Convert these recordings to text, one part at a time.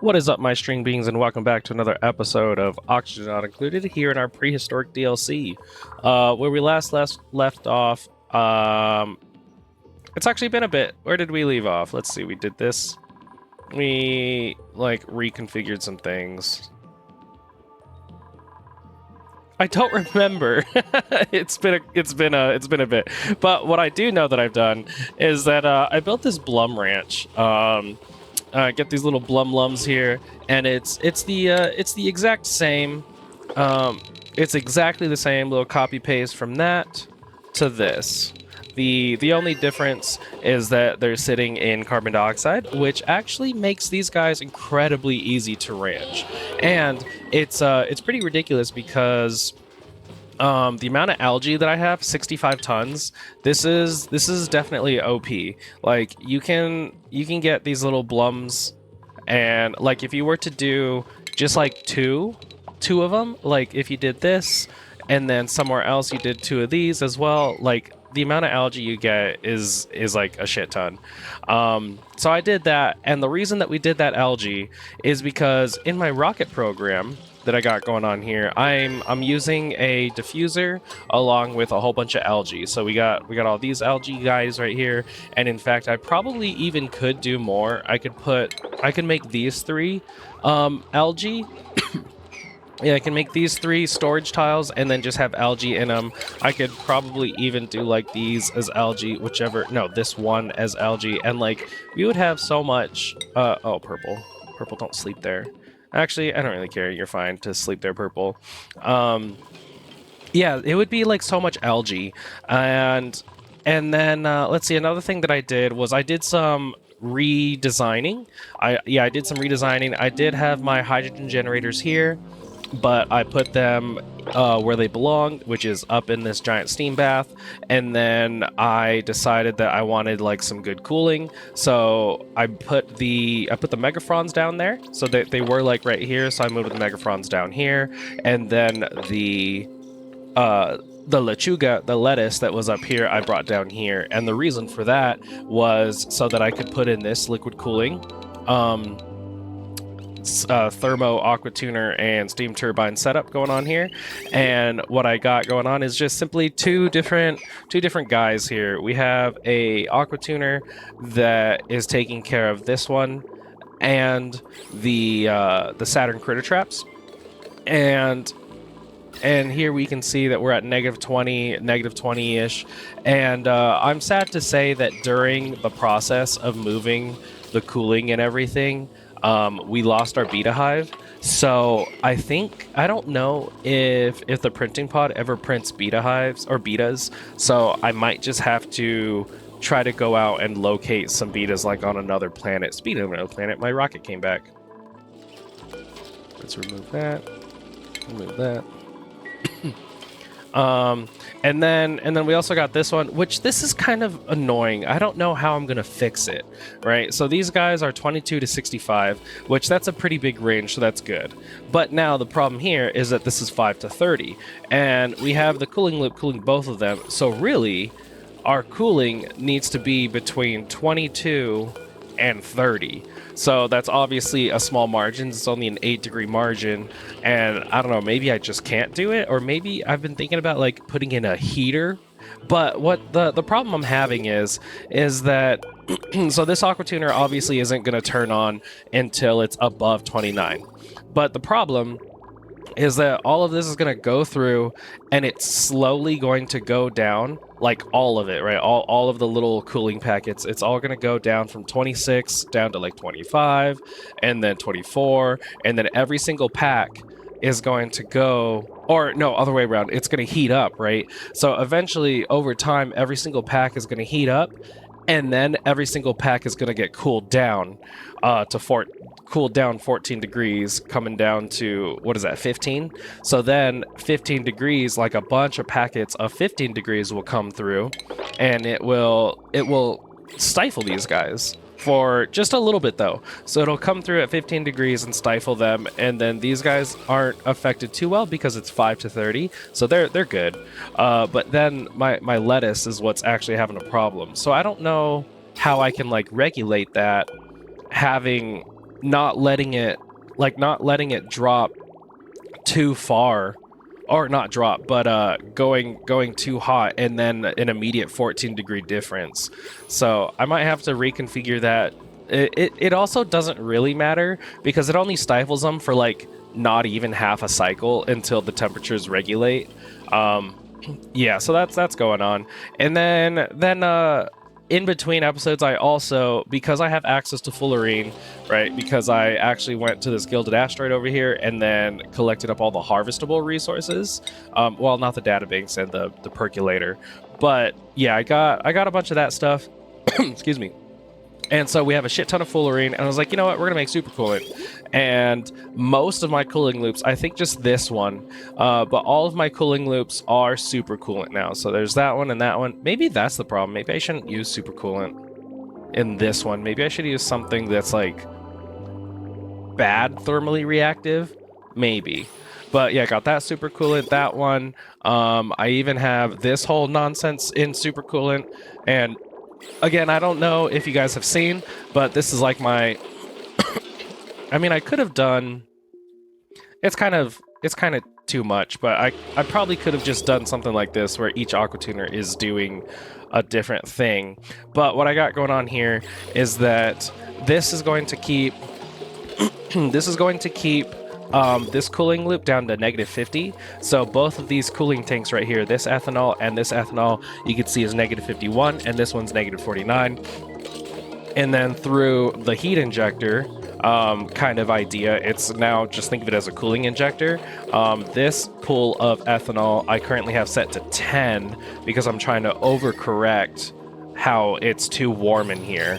What is up, my string beings, and welcome back to another episode of Oxygen Not Included here in our Prehistoric DLC. Where we left off, it's actually been a bit. Where did we leave off? Let's see, we did this. We, reconfigured some things. I don't remember. It's been a bit. But what I do know that I've done is that I built this Blum Ranch. Get these little blum-lums here, and it's the exact same. It's exactly the same little copy paste from that to this. The only difference is that they're sitting in carbon dioxide, which actually makes these guys incredibly easy to ranch. And it's pretty ridiculous because the amount of algae that I have, 65 tons. This is definitely OP. Like you can get these little blums, and like if you were to do just like two of them, like if you did this and then somewhere else you did two of these as well, like the amount of algae you get is like a shit ton. So I did that, and the reason that we did that algae is because in my rocket program that I got going on here, I'm using a diffuser along with a whole bunch of algae. So we got all these algae guys right here, and in fact I probably even could do more. I could make these three algae. Yeah, I can make these three storage tiles and then just have algae in them. I could probably even do like these as algae, this one as algae, and like we would have so much. Oh, purple, don't sleep there. Actually, I don't really care. You're fine to sleep there, purple. Yeah, it would be like so much algae, and then let's see. Another thing that I did was I did some redesigning. I did some redesigning. I did have my hydrogen generators here, but I put them where they belong, which is up in this giant steam bath. And then I decided that I wanted like some good cooling, so I put the megafrons down there, so that they were like right here. So I moved the megafrons down here, and then the lechuga, the lettuce that was up here, I brought down here. And the reason for that was so that I could put in this liquid cooling. Thermo aqua tuner and steam turbine setup going on here, and what I got going on is just simply two different guys here. We have a aqua tuner that is taking care of this one and the Saturn critter traps, and here we can see that we're at negative 20-ish, and I'm sad to say that during the process of moving the cooling and everything, we lost our beta hive. So I don't know if the printing pod ever prints beta hives or betas, so I might just have to try to go out and locate some betas like on another planet. Speaking of another planet, my rocket came back. Let's remove that. And then we also got this one, which this is kind of annoying. I don't know how I'm gonna fix it, right? So these guys are 22 to 65, which that's a pretty big range, so that's good. But now the problem here is that this is 5 to 30, and we have the cooling loop cooling both of them. So really, our cooling needs to be between 22 and 30. So that's obviously a small margin. It's only an 8-degree margin, and I don't know, maybe I just can't do it, or maybe I've been thinking about like putting in a heater. But what the problem I'm having is that so this aqua tuner obviously isn't going to turn on until it's above 29. But the problem is that all of this is going to go through, and it's slowly going to go down, like all of it, right? All of the little cooling packets, it's all going to go down from 26 down to like 25, and then 24, and then every single pack is going to go, or no, other way around, it's going to heat up, right? So eventually, over time, every single pack is going to heat up, and then every single pack is going to get cooled down cooled down 14 degrees, coming down to, what is that, 15? So then 15 degrees, like a bunch of packets of 15 degrees will come through, and it will stifle these guys for just a little bit though. So it'll come through at 15 degrees and stifle them, and then these guys aren't affected too well because it's 5 to 30, so they're good. But then my lettuce is what's actually having a problem. So I don't know how I can like regulate that, having not letting it drop too far, or not drop, but going too hot, and then an immediate 14-degree difference. So I might have to reconfigure that. It also doesn't really matter because it only stifles them for like not even half a cycle until the temperatures regulate. Yeah, so that's going on. And then in between episodes, I also, because I have access to fullerene, right, because I actually went to this gilded asteroid over here and then collected up all the harvestable resources. Well, not the databanks and the percolator, but yeah, I got a bunch of that stuff. Excuse me. And so we have a shit ton of fullerene, and I was like, you know what, we're gonna make super coolant. And most of my cooling loops, I think just this one, but all of my cooling loops are super coolant now. So there's that one and that one. Maybe that's the problem. Maybe I shouldn't use super coolant in this one. Maybe I should use something that's like bad thermally reactive. Maybe. But yeah, got that super coolant, that one. I even have this whole nonsense in super coolant. And again, I don't know if you guys have seen, but this is like my... I mean, I could have done... It's kind of too much, but I probably could have just done something like this where each aqua tuner is doing a different thing. But what I got going on here is that this is going to keep... this is going to keep this cooling loop down to -50. So both of these cooling tanks right here, this ethanol and this ethanol, you can see is -51, and this one's -49. And then through the heat injector kind of idea, it's now, just think of it as a cooling injector. This pool of ethanol I currently have set to 10 because I'm trying to overcorrect how it's too warm in here.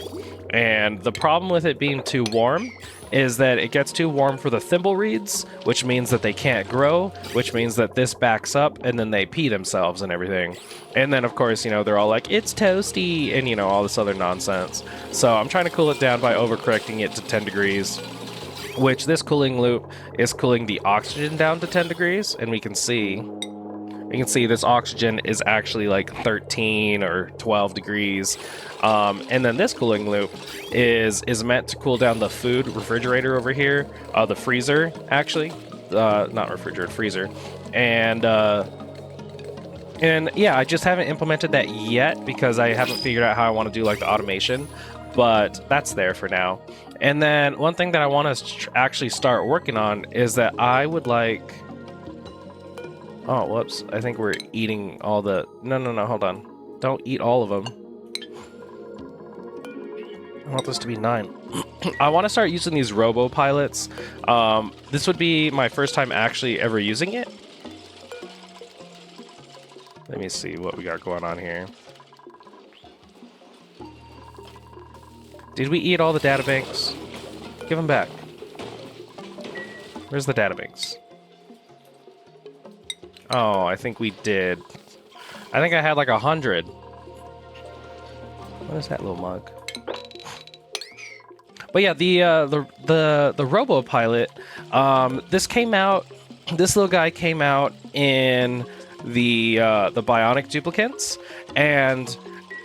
And the problem with it being too warm is that it gets too warm for the thimble reeds, which means that they can't grow, which means that this backs up and then they pee themselves and everything. And then, of course, you know, they're all like, it's toasty, and, you know, all this other nonsense. So I'm trying to cool it down by overcorrecting it to 10 degrees, which this cooling loop is cooling the oxygen down to 10 degrees, and we can see this oxygen is actually like 13 or 12 degrees. And then this cooling loop is meant to cool down the food refrigerator over here, the freezer, actually, not refrigerator, freezer. And yeah, I just haven't implemented that yet because I haven't figured out how I want to do like the automation, but that's there for now. And then one thing that I want to actually start working on is that I would like... Oh, whoops. I think we're eating all the... No, hold on. Don't eat all of them. I want this to be 9. I want to start using these robo-pilots. This would be my first time actually ever using it. Let me see what we got going on here. Did we eat all the databanks? Give them back. Where's the databanks? Oh, I think we did. I think I had like 100. What is that little mug? But yeah, the robo pilot. This came out. This little guy came out in the Bionic duplicants, and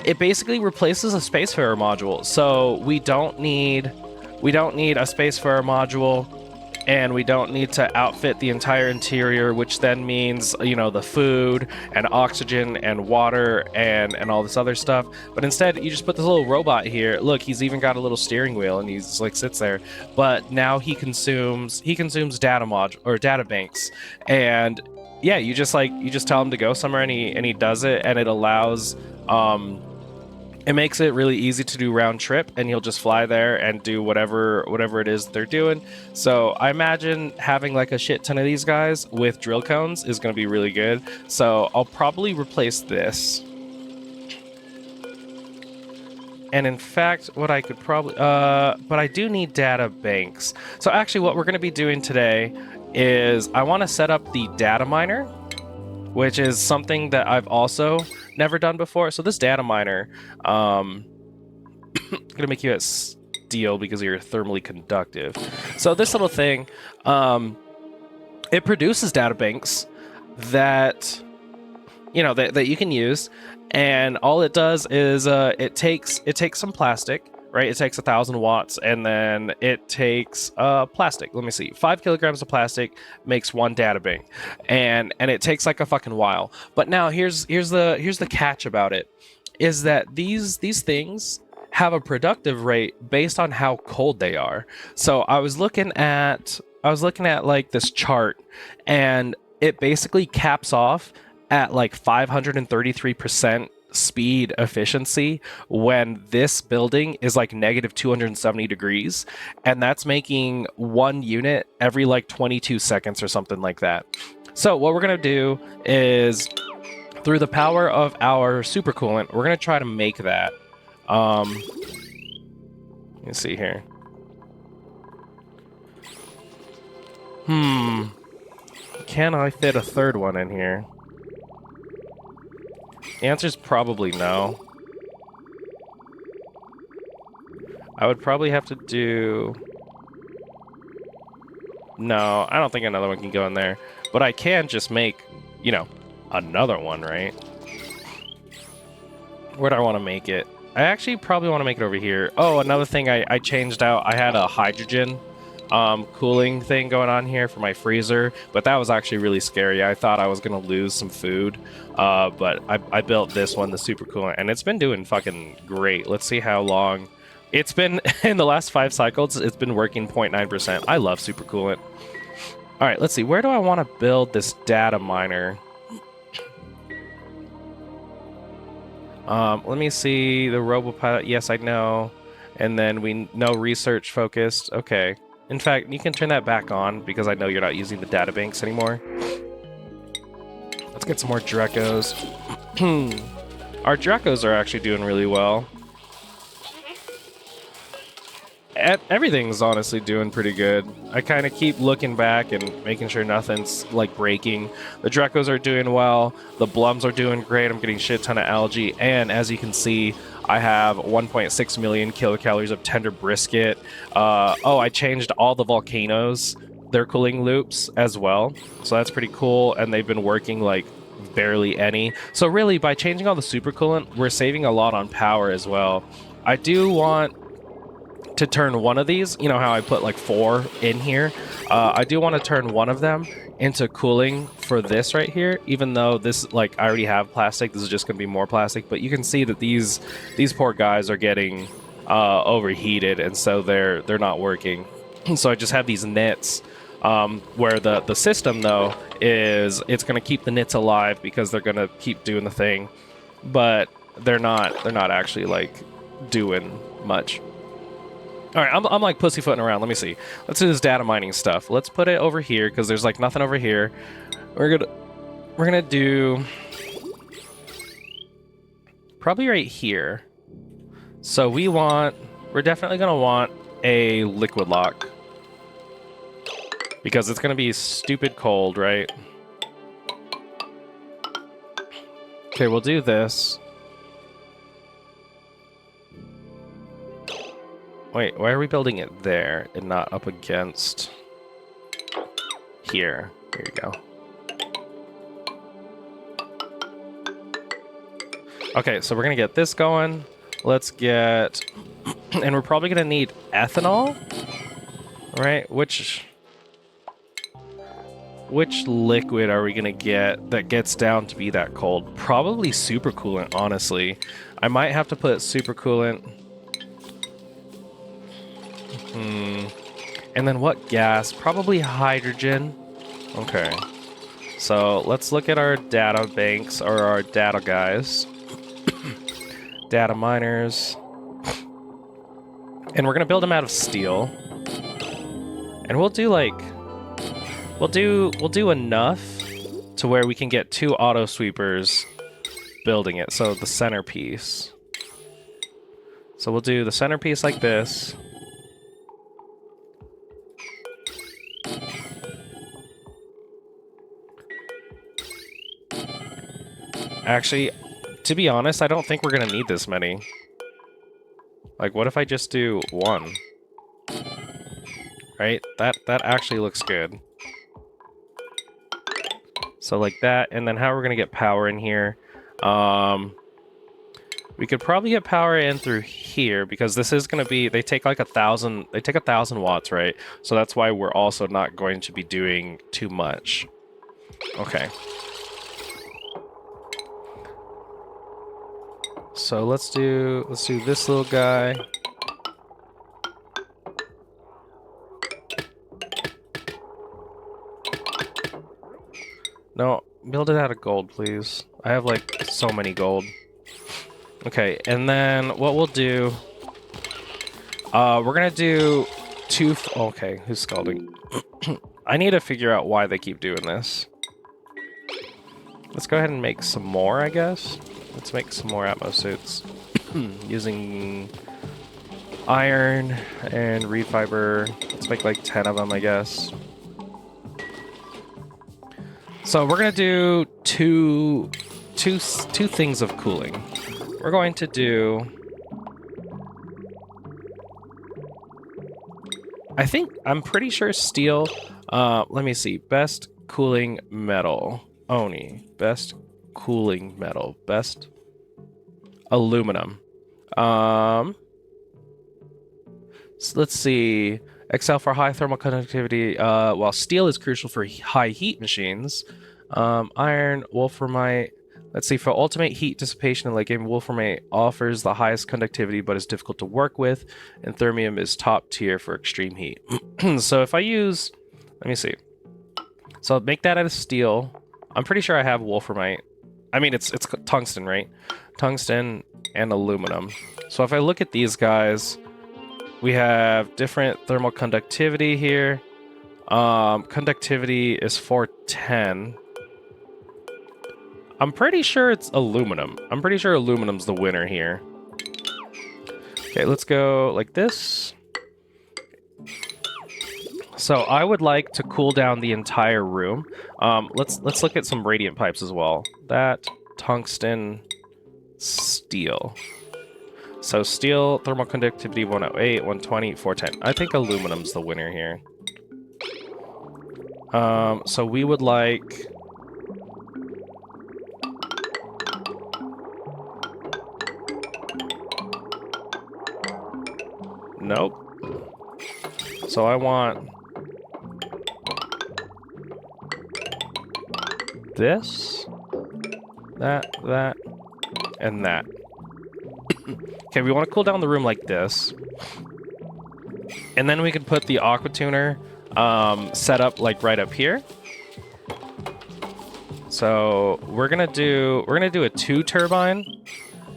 it basically replaces a spacefarer module. So we don't need a spacefarer module. And we don't need to outfit the entire interior, which then means, you know, the food and oxygen and water and all this other stuff. But instead, you just put this little robot here. Look, he's even got a little steering wheel, and he's like sits there. But now he consumes data banks, and yeah, you just tell him to go somewhere, and he does it, and it allows it makes it really easy to do round trip, and he'll just fly there and do whatever it is they're doing. So I imagine having like a shit ton of these guys with drill cones is going to be really good. So I'll probably replace this. And in fact, what I could probably... but I do need data banks. So actually what we're going to be doing today is I want to set up the data miner, which is something that I've also never done before. So this data miner, I'm gonna make you at steel because you're thermally conductive. So this little thing, it produces data banks that, you know, that you can use, and all it does is it takes some plastic, right? It takes 1,000 watts, and then it takes plastic. Let me see, 5 kilograms of plastic makes 1 data bank, and it takes like a fucking while. But now here's the catch about it, is that these things have a productive rate based on how cold they are. So I was looking at like this chart, and it basically caps off at like 533% speed efficiency when this building is like negative 270 degrees, and that's making 1 unit every like 22 seconds or something like that. So what we're gonna do is, through the power of our supercoolant, we're gonna try to make that. Let me see here. Can I fit a third one in here? The answer's probably no. I would probably have to do... No, I don't think another one can go in there. But I can just make, you know, another one, right? Where do I want to make it? I actually probably want to make it over here. Oh, another thing I changed out. I had a hydrogen cooling thing going on here for my freezer, but that was actually really scary. I thought I was gonna lose some food, but I built this one, the super coolant, and it's been doing fucking great. Let's see how long it's been. In the last 5 cycles, it's been working 0.9%. I love super coolant. All right, let's see, where do I want to build this data miner? Let me see, the robopilot, yes, I know. And then we know research focused. Okay. In fact, you can turn that back on because I know you're not using the data banks anymore. Let's get some more Drekos. Our Drekos are actually doing really well. Everything's honestly doing pretty good. I kind of keep looking back and making sure nothing's like breaking. The Drekos are doing well. The Blums are doing great. I'm getting a shit ton of algae. And as you can see, I have 1.6 million kilocalories of tender brisket. Oh, I changed all the volcanoes, their cooling loops as well. So that's pretty cool. And they've been working like barely any. So really, by changing all the super coolant, we're saving a lot on power as well. I do want to turn one of these, you know how I put like 4 in here, I do want to turn one of them into cooling for this right here, even though this, like, I already have plastic. This is just going to be more plastic, but you can see that these poor guys are getting overheated, and so they're not working. So I just have these knits, where the system though is it's going to keep the knits alive because they're going to keep doing the thing, but they're not actually like doing much. All right, I'm like pussyfooting around. Let me see. Let's do this data mining stuff. Let's put it over here because there's like nothing over here. We're gonna do probably right here. So we're definitely gonna want a liquid lock because it's gonna be stupid cold, right? Okay, we'll do this. Wait, why are we building it there and not up against here? Here you go. Okay, so we're gonna get this going. Let's get, and we're probably gonna need ethanol, right? Which liquid are we gonna get that gets down to be that cold? Probably super coolant, honestly. I might have to put super coolant. And then what gas? Probably hydrogen. Okay. So let's look at our data banks, or our data guys. Data miners. And we're gonna build them out of steel. And we'll do like... We'll do enough to where we can get 2 auto sweepers building it. So the centerpiece. So we'll do the centerpiece like this. Actually, to be honest, I don't think we're gonna need this many. Like, what if I just do 1? Right? That actually looks good. So like that, and then how we're gonna get power in here. We could probably get power in through here because this is going to be, they take like 1,000, they take 1,000 watts, right? So that's why we're also not going to be doing too much. Okay. So let's do this little guy. No, build it out of gold, please. I have like so many gold. Okay, and then what we'll do, we're gonna do two. Okay, who's scalding? I need to figure out why they keep doing this. Let's go ahead and make some more, I guess. Let's make some more Atmo suits using iron and reed fiber. Let's make like 10 of them, I guess. So we're gonna do two things of cooling. We're going to do, I'm pretty sure steel. Let me see. Best cooling metal. Oni. Best cooling metal. Best aluminum. So let's see. Excel for high thermal conductivity. While steel is crucial for high heat machines. Iron, wolframite. Let's see, for ultimate heat dissipation in late game, wolframite offers the highest conductivity but is difficult to work with, and thermium is top tier for extreme heat. So if I use, let me see. So I'll make that out of steel. I'm pretty sure I have wolframite. I mean, it's tungsten, right? Tungsten and aluminum. So if I look at these guys, we have different thermal conductivity here. Conductivity is 410. I'm pretty sure it's aluminum. I'm pretty sure aluminum's the winner here. Okay, let's go like this. So I would like to cool down the entire room. Let's look at some radiant pipes as well. That, tungsten, steel. So steel, thermal conductivity 108, 120, 410. I think aluminum's the winner here. So we would like... Nope. So I want this, that, and that. Okay, we want to cool down the room like this. And then we can put the aqua tuner set up like right up here. So we're gonna do a 2 turbine.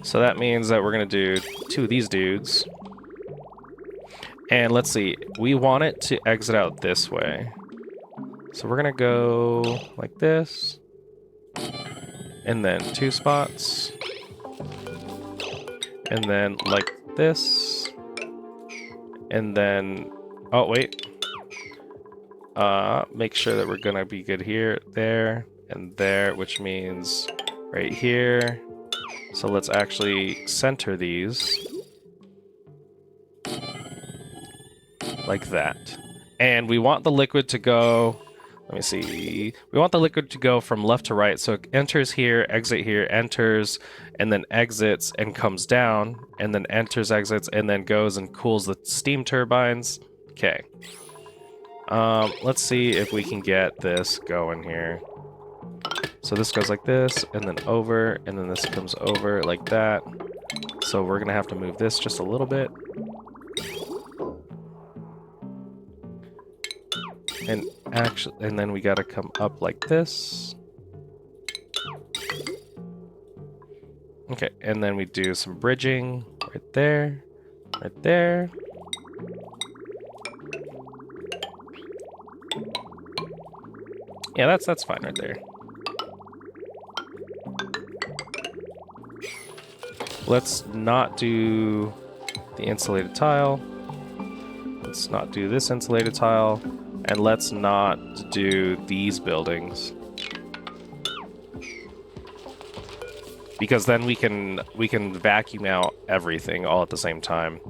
So that means that we're gonna do 2 of these dudes. And let's see, we want it to exit out this way. So we're gonna go like this. And then 2 spots. And then like this. And then, oh wait. Make sure that we're gonna be good here, there, and there, which means right here. So let's actually center these. Like that. And we want the liquid to go, let me see, we want the liquid to go from left to right. So it enters here, enters, and then exits and comes down, and then enters, exits, and then goes and cools the steam turbines. Okay. Let's see if we can get this going here. So this goes like this, and then over, and then this comes over like that. So we're gonna have to move this just a little bit. And actually, and then we gotta come up like this. Okay, and then we do some bridging right there, right there. Yeah, that's fine right there. Let's not do the insulated tile. Let's not do this insulated tile. And let's not do these buildings. Because then we can vacuum out everything all at the same time.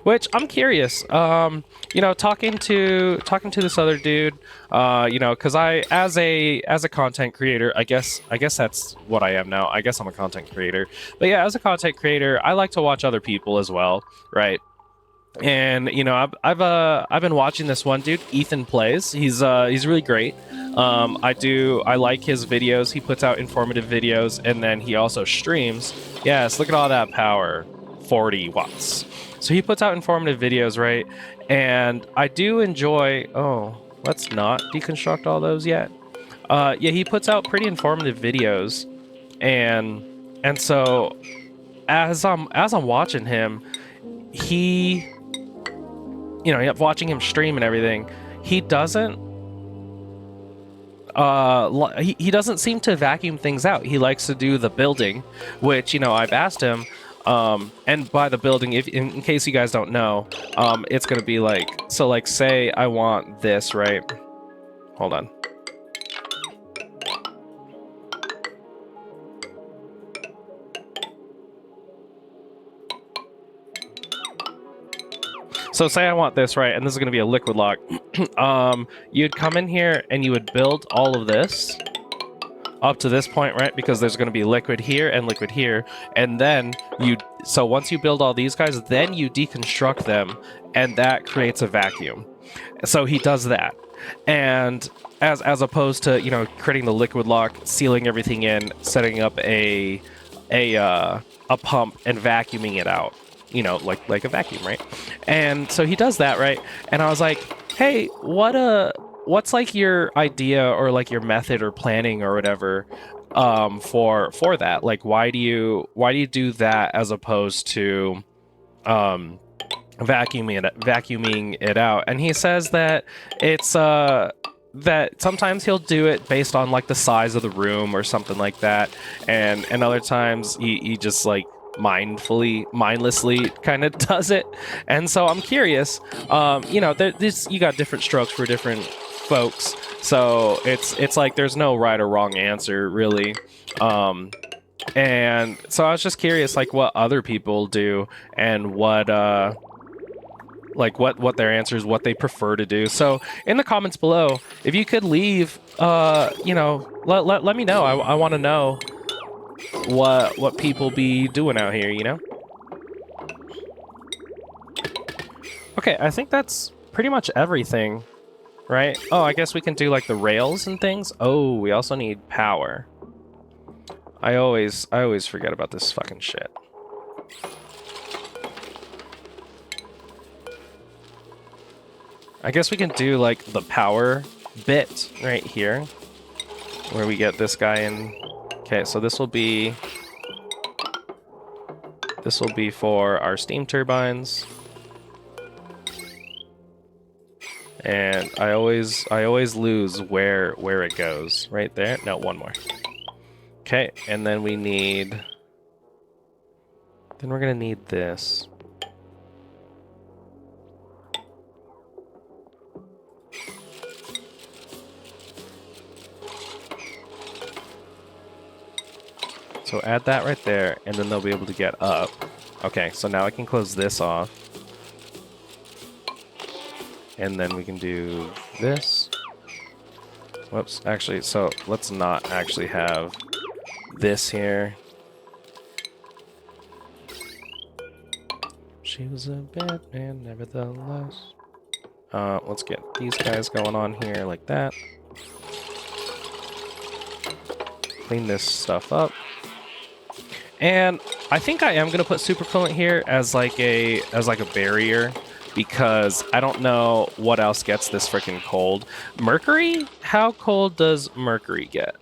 Which I'm curious. You know, talking to this other dude. You know, because as a content creator, I guess that's what I am now. I guess I'm a content creator. But yeah, as a content creator, I like to watch other people as well, right? And you know, I've been watching this one dude, Ethan Plays. He's really great. I like his videos. He puts out informative videos, and then he also streams. Yes, look at all that power, 40 watts. So he puts out informative videos, right? And I do enjoy. Oh, let's not deconstruct all those yet. Yeah, he puts out pretty informative videos, and so as I'm watching him, he, you know, watching him stream and everything, he doesn't he doesn't seem to vacuum things out. He likes to do the building, which, you know, I've asked him, and by the building, if in case you guys don't know, it's gonna be like, so like, say I want this, right? Hold on. So say I want this, right, and this is going to be a liquid lock. You'd come in here and you would build all of this up to this point, right? Because there's going to be liquid here and liquid here. And then so once you build all these guys, then you deconstruct them, and that creates a vacuum. So he does that. And as opposed to, you know, creating the liquid lock, sealing everything in, setting up a pump and vacuuming it out. You know, like a vacuum, right? And so he does that, right? And I was like, hey, what's like your idea or like your method or planning or whatever for that? Like, why do you do that as opposed to vacuuming it out? And he says that it's that sometimes he'll do it based on like the size of the room or something like that, and other times he just like mindlessly kind of does it. And so I'm curious, you know, you got different strokes for different folks, so it's like there's no right or wrong answer really. And so I was just curious, like, what other people do and what like what their answers, what they prefer to do. So in the comments below, if you could leave, you know, let me know. I want to know what people be doing out here, you know? Okay, I think that's pretty much everything, right? Oh, I guess we can do like the rails and things. Oh, we also need power. I always forget about this fucking shit. I guess we can do like the power bit right here, where we get this guy in. Okay, so this will be for our steam turbines. And I always lose where it goes. Right there? No, one more. Okay, and then we're gonna need this. So add that right there, and then they'll be able to get up. Okay, so now I can close this off. And then we can do this. Whoops, actually, so let's not actually have this here. She was a bad man, nevertheless. Let's get these guys going on here like that. Clean this stuff up. And I think I am gonna put super coolant here as like a barrier, because I don't know what else gets this freaking cold. Mercury? How cold does mercury get?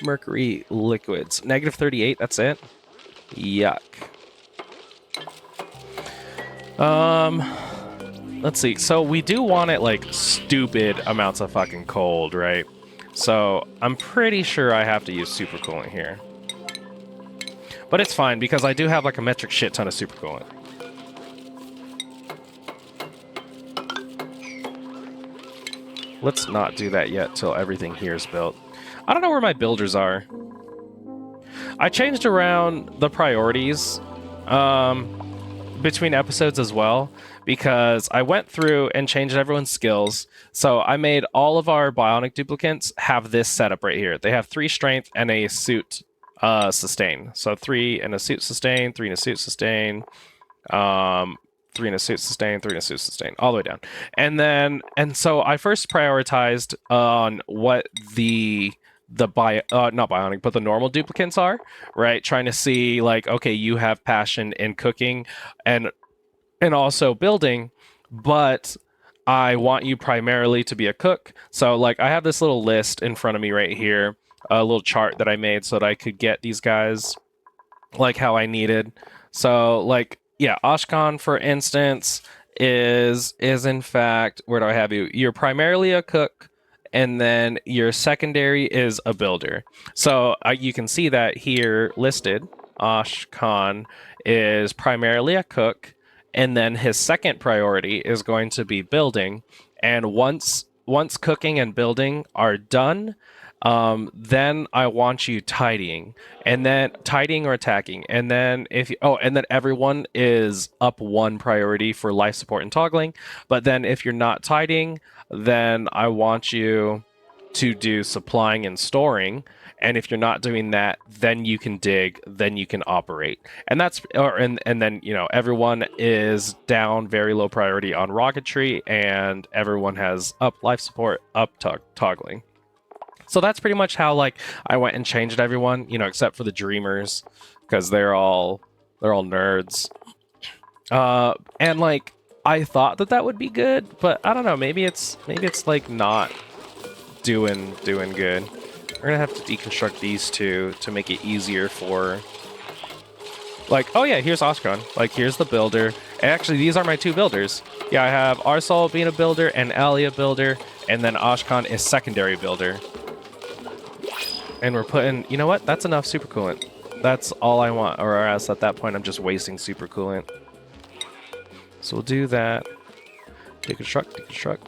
Mercury liquids. -38, that's it? Yuck. Let's see. So we do want it like stupid amounts of fucking cold, right? So I'm pretty sure I have to use super coolant here. But it's fine, because I do have like a metric shit ton of super coolant. Let's not do that yet till everything here is built. I don't know where my builders are. I changed around the priorities between episodes as well, because I went through and changed everyone's skills. So I made all of our bionic duplicants have this setup right here. They have 3 strength and a suit sustain. So 3 and a suit sustain, 3 and a suit sustain, 3 and a suit sustain, 3 and a suit sustain, all the way down. And so I first prioritized on what the not bionic, but the normal duplicants are, right? Trying to see like, okay, you have passion in cooking and also building, but I want you primarily to be a cook. So like I have this little list in front of me right here, a little chart that I made so that I could get these guys like how I needed. So like, yeah, Ashkan, for instance, is in fact, where do I have you? You're primarily a cook, and then your secondary is a builder. So you can see that here listed. Ashkan is primarily a cook, and then his second priority is going to be building. And once cooking and building are done, then I want you tidying, and then tidying or attacking, and then and then everyone is up 1 priority for life support and toggling. But then if you're not tidying, then I want you to do supplying and storing. And if you're not doing that, then you can dig, then you can operate. And that's and then everyone is down very low priority on rocketry, and everyone has up life support, up toggling. So that's pretty much how like I went and changed everyone, except for the dreamers, because they're all nerds. And like I thought that would be good, but I don't know. Maybe it's like not doing good. We're gonna have to deconstruct these two to make it easier for. Like, oh yeah, here's Ashkan. Like, here's the builder. And actually, these are my 2 builders. Yeah, I have Arsal being a builder and Ali a builder, and then Ashkan is secondary builder. And we're putting, you know what? That's enough super coolant. That's all I want, or else at that point I'm just wasting super coolant. So we'll do that. Deconstruct.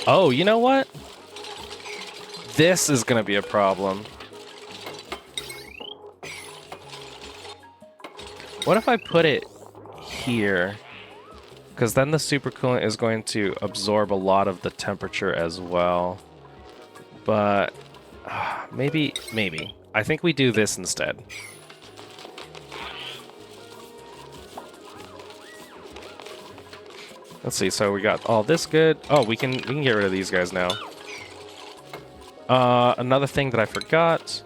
Oh, you know what? This is gonna be a problem. What if I put it here? Because then the super coolant is going to absorb a lot of the temperature as well. But maybe. I think we do this instead. Let's see. So we got all this good. Oh, we can get rid of these guys now. Another thing that I forgot.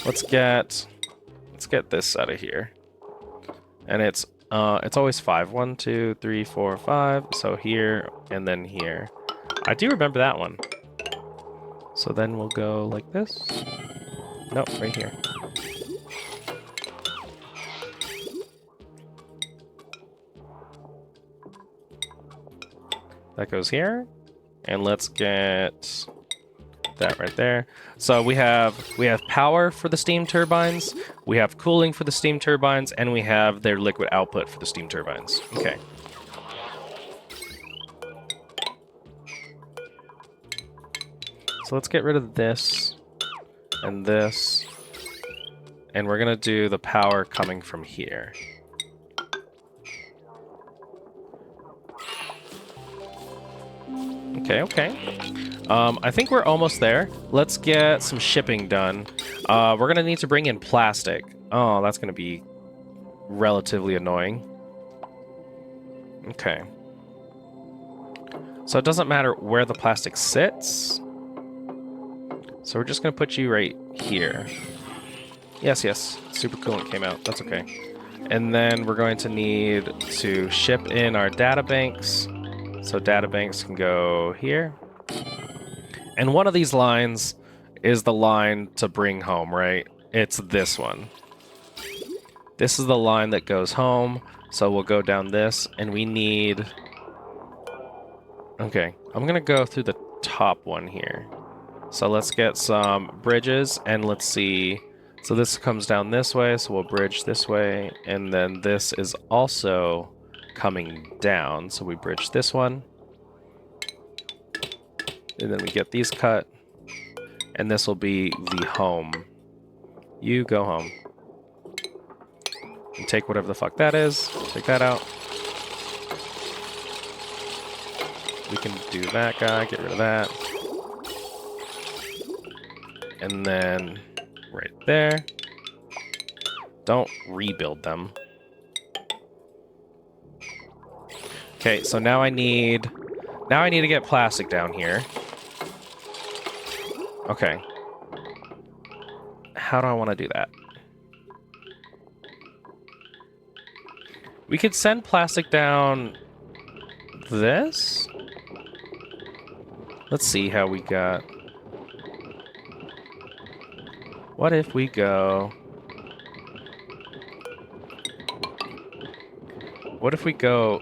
Let's get this out of here. And it's always 5. 1, 2, 3, 4, 5. So here and then here. I do remember that one. So then we'll go like this. Nope, right here. That goes here. And let's get that right there. So we have power for the steam turbines, we have cooling for the steam turbines, and we have their liquid output for the steam turbines. Okay. So let's get rid of this, and we're gonna do the power coming from here. Okay. I think we're almost there. Let's get some shipping done. We're gonna need to bring in plastic. Oh, that's gonna be relatively annoying. Okay. So it doesn't matter where the plastic sits. So we're just gonna put you right here. Yes. Super coolant came out. That's okay. And then we're going to need to ship in our data banks. So data banks can go here. And one of these lines is the line to bring home, right? It's this one. This is the line that goes home. So we'll go down this, and we need... Okay, I'm gonna go through the top one here. So let's get some bridges, and let's see. So this comes down this way, so we'll bridge this way, and then this is also coming down, so we bridge this one. And then we get these cut, and this will be the home. You go home. And take whatever the fuck that is. Take that out. We can do that guy, get rid of that. And then right there. Don't rebuild them. Okay, so now I need to get plastic down here. Okay. How do I want to do that? We could send plastic down this. Let's see how we got. What if we go... What if we go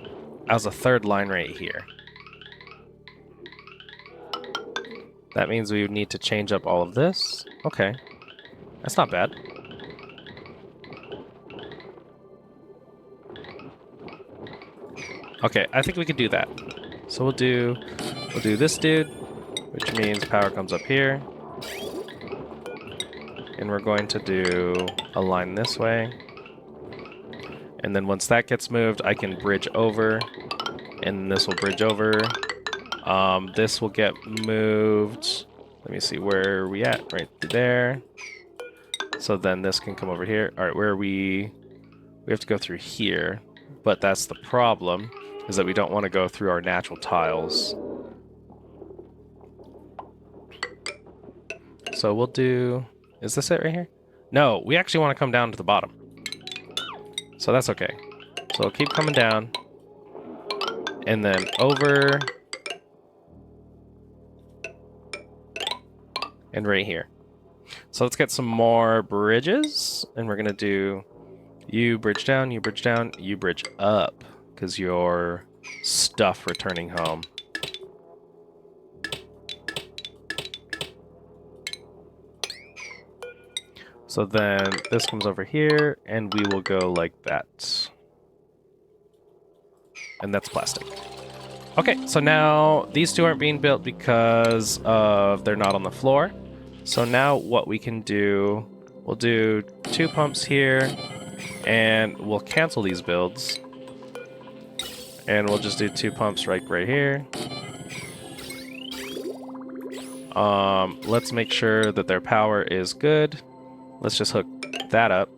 as a third line right here? That means we would need to change up all of this. Okay. That's not bad. Okay, I think we could do that. So we'll do this dude, which means power comes up here. And we're going to do a line this way. And then once that gets moved, I can bridge over. And this will bridge over. This will get moved. Let me see, where are we at? Right there. So then this can come over here. All right, where are we? We have to go through here. But that's the problem, is that we don't want to go through our natural tiles. So we'll do... Is this it right here? No, we actually want to come down to the bottom. So that's okay. So we'll keep coming down. And then over... And right here. So let's get some more bridges. And we're going to do... You bridge down, you bridge down, you bridge up. Because you're stuff returning home. So then this comes over here, and we will go like that. And that's plastic. Okay, so now these two aren't being built because of they're not on the floor. So now what we can do, we'll do 2 pumps here, and we'll cancel these builds. And we'll just do 2 pumps right here. Let's make sure that their power is good. Let's just hook that up.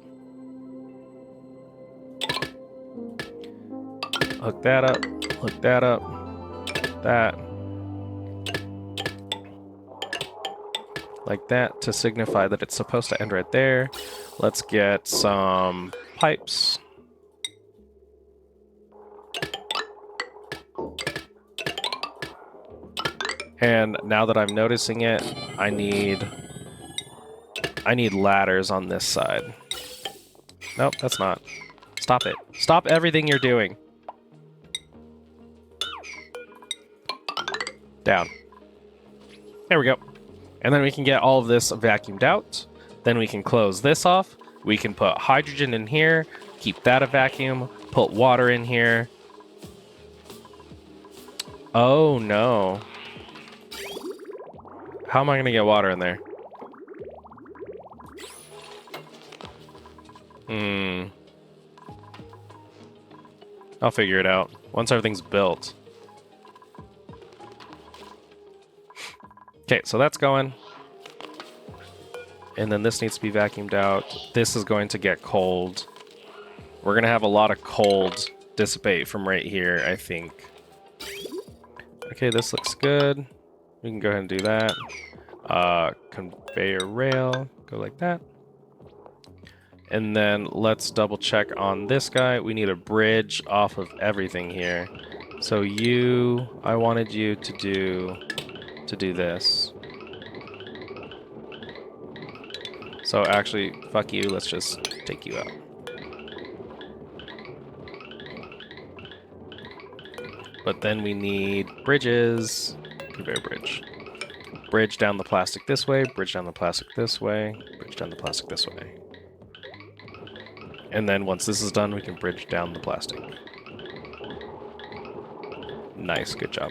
Hook that up. Hook that up. That. Like that to signify that it's supposed to end right there. Let's get some pipes. And now that I'm noticing it, I need ladders on this side. Nope, that's not. Stop it. Stop everything you're doing. Down. There we go. And then we can get all of this vacuumed out. Then we can close this off. We can put hydrogen in here, keep that a vacuum, put water in here. Oh no. How am I going to get water in there? I'll figure it out once everything's built. Okay, so that's going. And then this needs to be vacuumed out. This is going to get cold. We're going to have a lot of cold dissipate from right here, I think. Okay, this looks good. We can go ahead and do that. Conveyor rail, go like that. And then let's double check on this guy. We need a bridge off of everything here. So I wanted you to do this. So actually, fuck you, let's just take you out. But then we need bridges. Conveyor bridge. Bridge down the plastic this way, bridge down the plastic this way, bridge down the plastic this way. And then once this is done, we can bridge down the plastic. Nice, good job.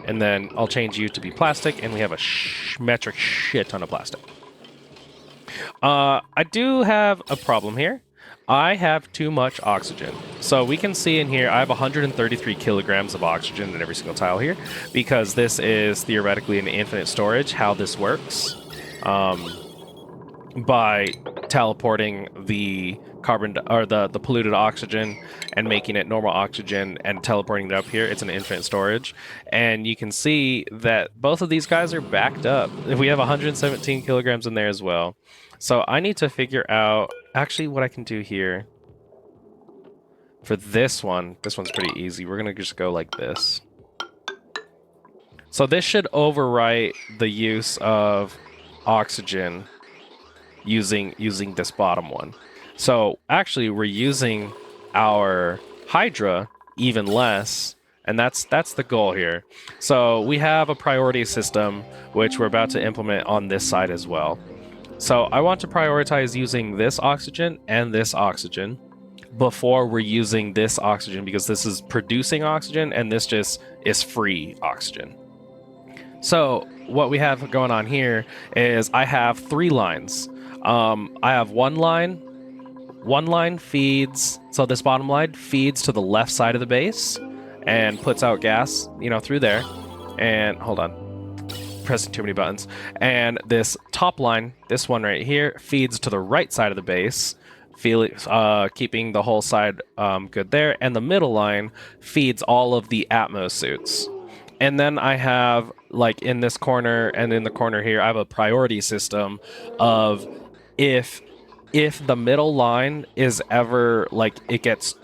And then I'll change you to be plastic, and we have a metric shit ton of plastic. I do have a problem here. I have too much oxygen. So we can see in here, I have 133 kilograms of oxygen in every single tile here, because this is theoretically an infinite storage. How this works, by teleporting the carbon or the polluted oxygen and making it normal oxygen and teleporting it up here, it's an infinite storage. And you can see that both of these guys are backed up. We have 117 kilograms in there as well. So I need to figure out actually what I can do here. For this one's pretty easy. We're gonna just go like this. So this should overwrite the use of oxygen using this bottom one. So actually we're using our Hydra even less, and that's the goal here. So we have a priority system which we're about to implement on this side as well. So I want to prioritize using this oxygen and this oxygen before we're using this oxygen, because this is producing oxygen and this just is free oxygen. So what we have going on here is I have 3 lines. I have one line feeds, so this bottom line feeds to the left side of the base and puts out gas, through there. And hold on, pressing too many buttons. And this top line, this one right here, feeds to the right side of the base, keeping the whole side good there. And the middle line feeds all of the Atmos suits. And then I have, like, in this corner and in the corner here, I have a priority system of if the middle line is ever, like, it gets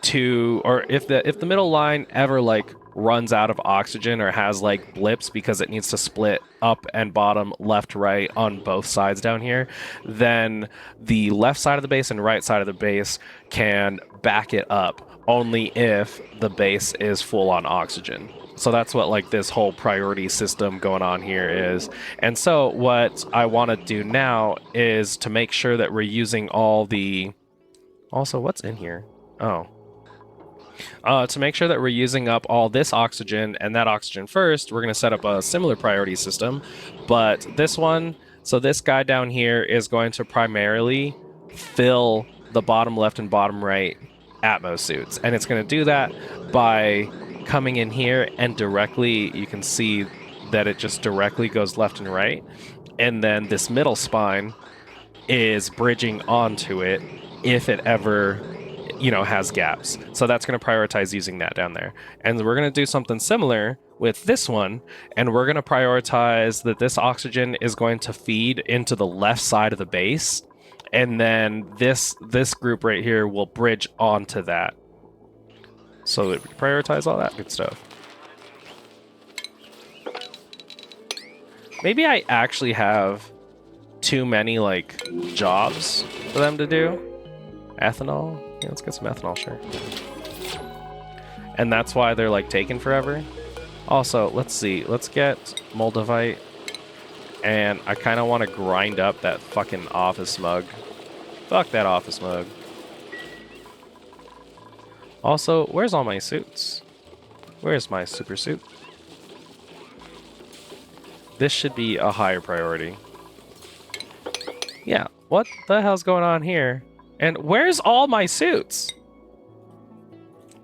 to, or if the middle line ever, like, runs out of oxygen or has, like, blips because it needs to split up and bottom, left, right on both sides down here, then the left side of the base and right side of the base can back it up only if the base is full on oxygen. So that's what, like, this whole priority system going on here is. And so what I want to do now is to make sure that we're using all the... Also, what's in here? Oh. To make sure that we're using up all this oxygen and that oxygen first, we're going to set up a similar priority system. But this one, so this guy down here is going to primarily fill the bottom left and bottom right Atmos suits. And it's going to do that by coming in here and directly, you can see that it just directly goes left and right. And then this middle spine is bridging onto it if it ever, has gaps. So that's going to prioritize using that down there. And we're going to do something similar with this one, and we're going to prioritize that this oxygen is going to feed into the left side of the base, and then this group right here will bridge onto that. So that we can prioritize all that good stuff. Maybe I actually have too many, like, jobs for them to do. Ethanol? Yeah, let's get some ethanol, sure. And that's why they're, like, taking forever. Also, let's see. Let's get Moldavite. And I kind of want to grind up that fucking office mug. Fuck that office mug. Also, where's all my suits? Where's my super suit? This should be a higher priority. Yeah, what the hell's going on here? And where's all my suits?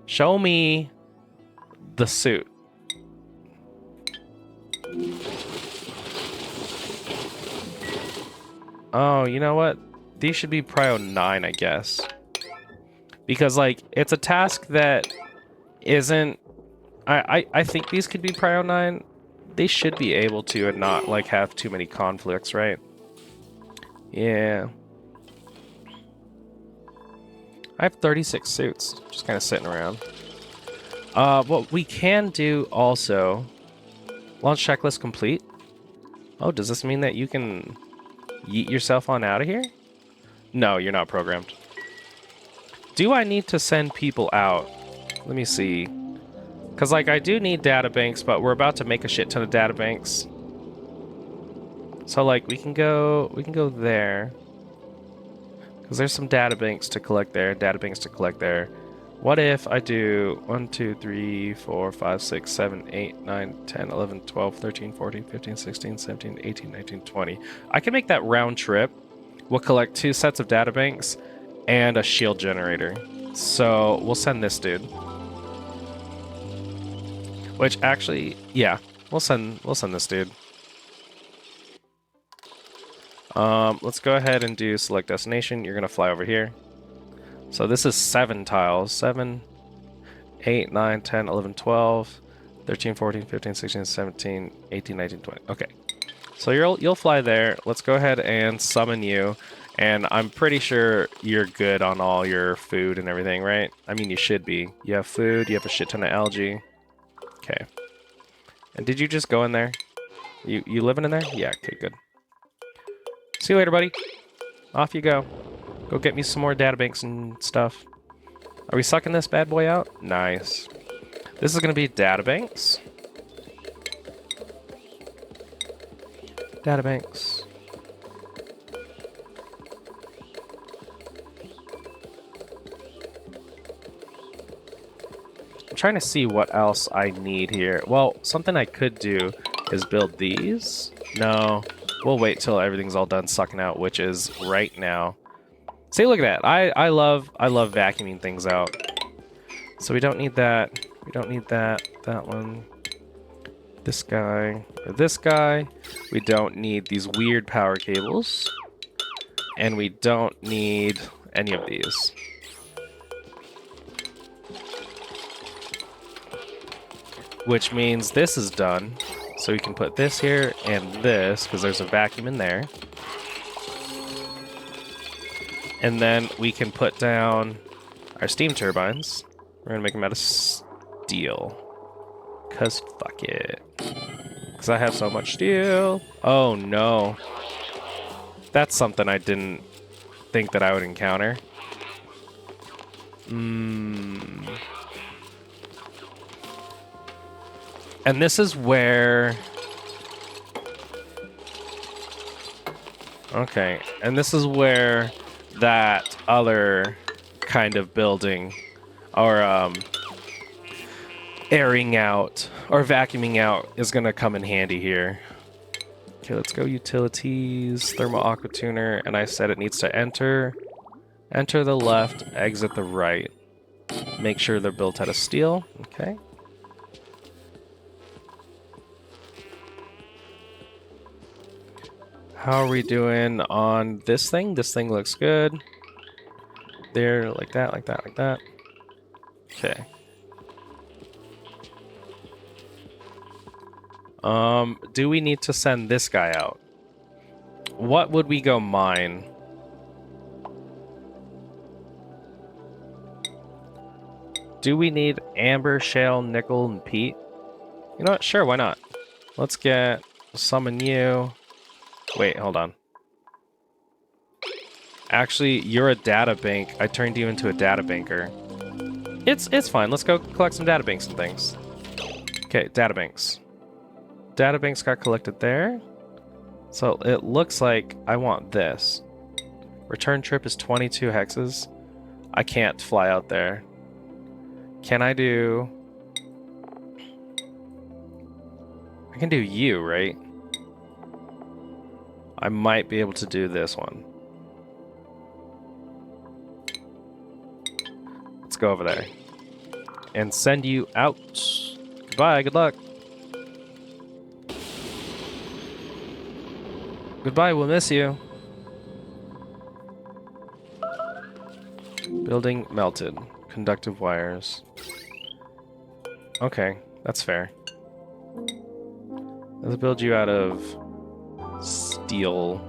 Show me the suit. Oh, you know what? These should be Prio 9, I guess. Because, like, it's a task that isn't... I think these could be Prio 9. They should be able to and not, like, have too many conflicts, right? Yeah. I have 36 suits, just kind of sitting around. What we can do also... Launch checklist complete. Oh, does this mean that you can yeet yourself on out of here? No, you're not programmed. Do I need to send people out? Let me see. Because, like, I do need databanks, but we're about to make a shit ton of databanks. So, like, we can go there. Because there's some databanks to collect there, What if I do 1, 2, 3, 4, 5, 6, 7, 8, 9, 10, 11, 12, 13, 14, 15, 16, 17, 18, 19, 20. I can make that round trip We'll collect 2 sets of databanks and a shield generator. So we'll send this dude. Which actually, yeah, we'll send this dude. Let's go ahead and do select destination. You're gonna fly over here. So this is 7 tiles. 7, 8, 9, 10, 11, 12, 13, 14, 15, 16, 17, 18, 19, 20. Okay. So you'll fly there. Let's go ahead and summon you. And I'm pretty sure you're good on all your food and everything, right? I mean, you should be. You have food, you have a shit ton of algae. Okay. And did you just go in there? You living in there? Yeah, okay, good. See you later, buddy. Off you go. Go get me some more databanks and stuff. Are we sucking this bad boy out? Nice. This is going to be databanks. Databanks. I'm trying to see what else I need here. Well, something I could do is build these. No, we'll wait till everything's all done sucking out, which is right now. See, look at that. I love vacuuming things out. So we don't need that. We don't need that. That one. This guy. Or this guy. We don't need these weird power cables. And we don't need any of these. Which means this is done. So we can put this here and this, because there's a vacuum in there. And then we can put down our steam turbines. We're going to make them out of steel. Because fuck it. Because I have so much steel. Oh no. That's something I didn't think that I would encounter. And this is where... Okay, and this is where that other kind of building, or airing out, or vacuuming out, is going to come in handy here. Okay, let's go utilities, thermal aqua tuner, and I said it needs to enter the left, exit the right. Make sure they're built out of steel. Okay. How are we doing on this thing? This thing looks good. There, like that, like that, like that. Okay. Do we need to send this guy out? What would we go mine? Do we need amber, shale, nickel, and peat? You know what? Sure, why not? Let's summon you. Wait, hold on. Actually, you're a data bank. I turned you into a data banker. It's fine. Let's go collect some data banks and things. Okay, data banks. Data banks got collected there. So it looks like I want this. Return trip is 22 hexes. I can't fly out there. Can I do... I can do you, right? I might be able to do this one. Let's go over there. And send you out. Goodbye, good luck. Goodbye, we'll miss you. Building melted. Conductive wires. Okay, that's fair. Let's build you out of steel.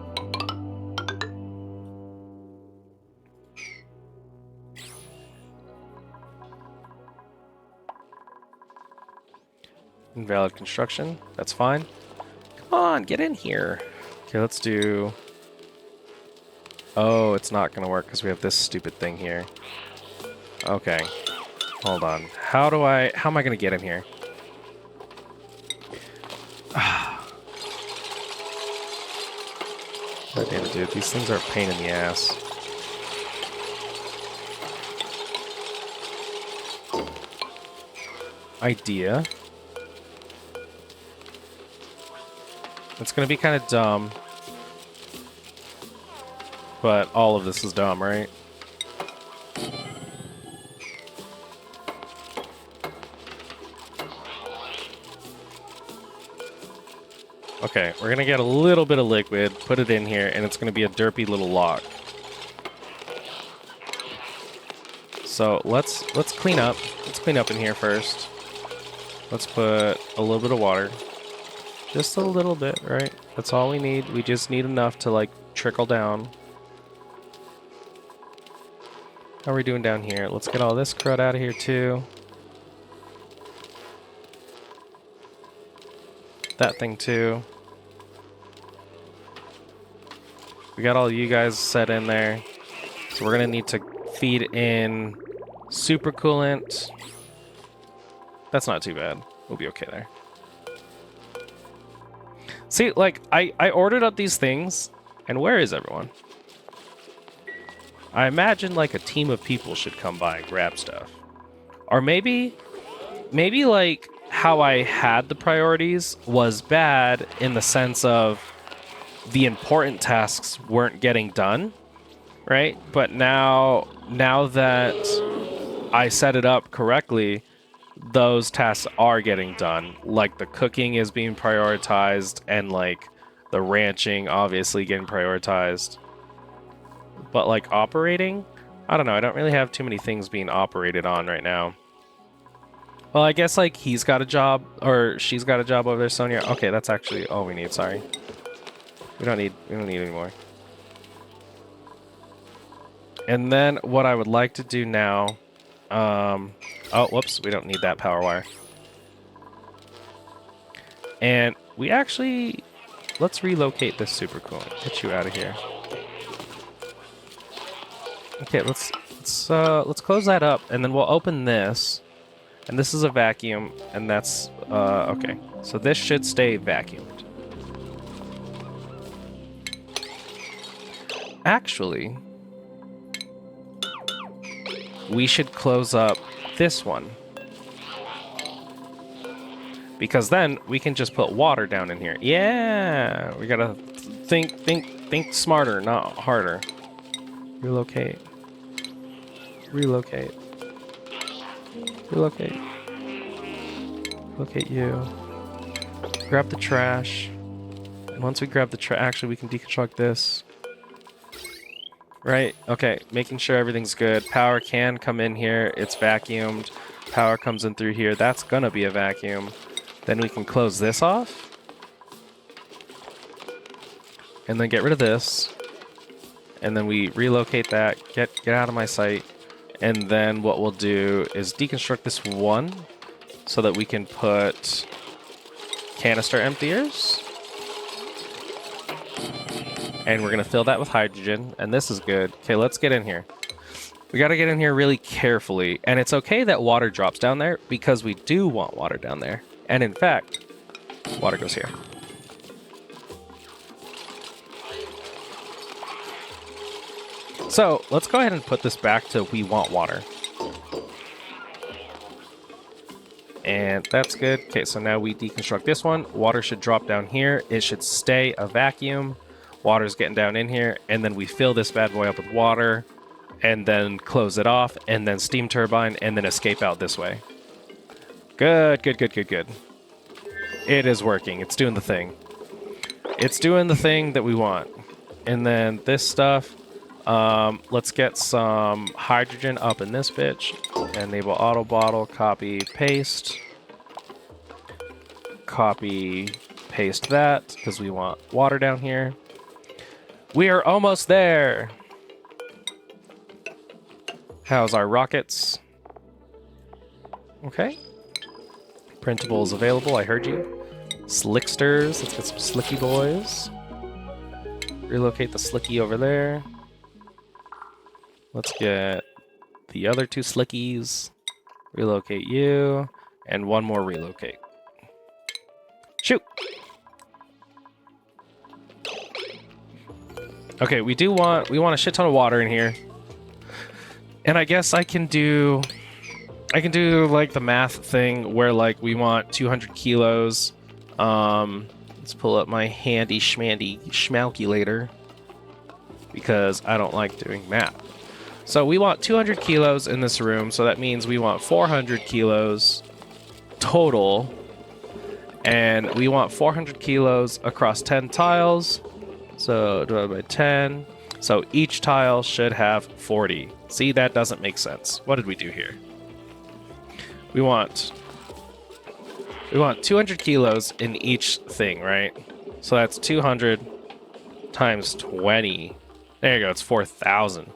Invalid construction. That's fine. Come on, get in here. Okay, let's do... Oh, it's not going to work because we have this stupid thing here. Okay. Hold on. How am I going to get in here? God damn it, dude. These things are a pain in the ass. Idea. It's going to be kind of dumb. but all of this is dumb, right? Okay, we're gonna get a little bit of liquid, put it in here, and it's gonna be a derpy little lock. So let's clean up. Let's clean up in here first. Let's put a little bit of water. Just a little bit, right? That's all we need. We just need enough to like trickle down. How are we doing down here? Let's get all this crud out of here too. That thing too. We got all you guys set in there. So we're gonna need to feed in super coolant. That's not too bad. We'll be okay there. See, like, I ordered up these things, and where is everyone? I imagine, like, a team of people should come by and grab stuff. Or maybe, like, how I had the priorities was bad in the sense of the important tasks weren't getting done, right? But now that I set it up correctly, those tasks are getting done. Like the cooking is being prioritized and like the ranching obviously getting prioritized. But like operating, I don't know. I don't really have too many things being operated on right now. Well, I guess like he's got a job or she's got a job over there, Sonia. Okay, that's actually all we need. Sorry. We don't need any more. And then what I would like to do now, oh, whoops, we don't need that power wire. And we actually, let's relocate this super coolant. Get you out of here. Okay, let's close that up, and then we'll open this. And this is a vacuum, and that's okay. So this should stay vacuumed. Actually, we should close up this one. Because then we can just put water down in here. Yeah, we gotta think smarter, not harder. Relocate. Relocate. Relocate. Locate you. Grab the trash. And once we grab the trash, actually we can deconstruct this. Right, okay, making sure everything's good. Power can come in here, it's vacuumed. Power comes in through here, that's gonna be a vacuum. Then we can close this off. And then get rid of this. And then we relocate that, get out of my sight. And then what we'll do is deconstruct this one so that we can put canister emptiers. And we're going to fill that with hydrogen, and this is good. Okay, let's get in here. We got to get in here really carefully, and it's okay that water drops down there because we do want water down there. And in fact, water goes here. So let's go ahead and put this back to we want water. And that's good. Okay, so now we deconstruct this one. Water should drop down here. It should stay a vacuum. Water's getting down in here, and then we fill this bad boy up with water, and then close it off, and then steam turbine, and then escape out this way. Good, good, good, good, good. It is working. It's doing the thing. It's doing the thing that we want. And then this stuff, let's get some hydrogen up in this bitch. Enable auto bottle, copy, paste. Copy, paste that, because we want water down here. We are almost there. How's our rockets? Okay. Printables available, I heard you. Slicksters, let's get some slicky boys. Relocate the slicky over there. Let's get the other two slickies. Relocate you. And one more relocate. Shoot! Okay, we want a shit ton of water in here. And I guess I can do like the math thing where like we want 200 kilos. Let's pull up my handy schmandy schmalculator. because I don't like doing math. So we want 200 kilos in this room, so that means we want 400 kilos total. And we want 400 kilos across 10 tiles. So divided by 10. So each tile should have 40. See, that doesn't make sense. What did we do here? We want 200 kilos in each thing, right? So that's 200 times 20. There you go, it's 4,000.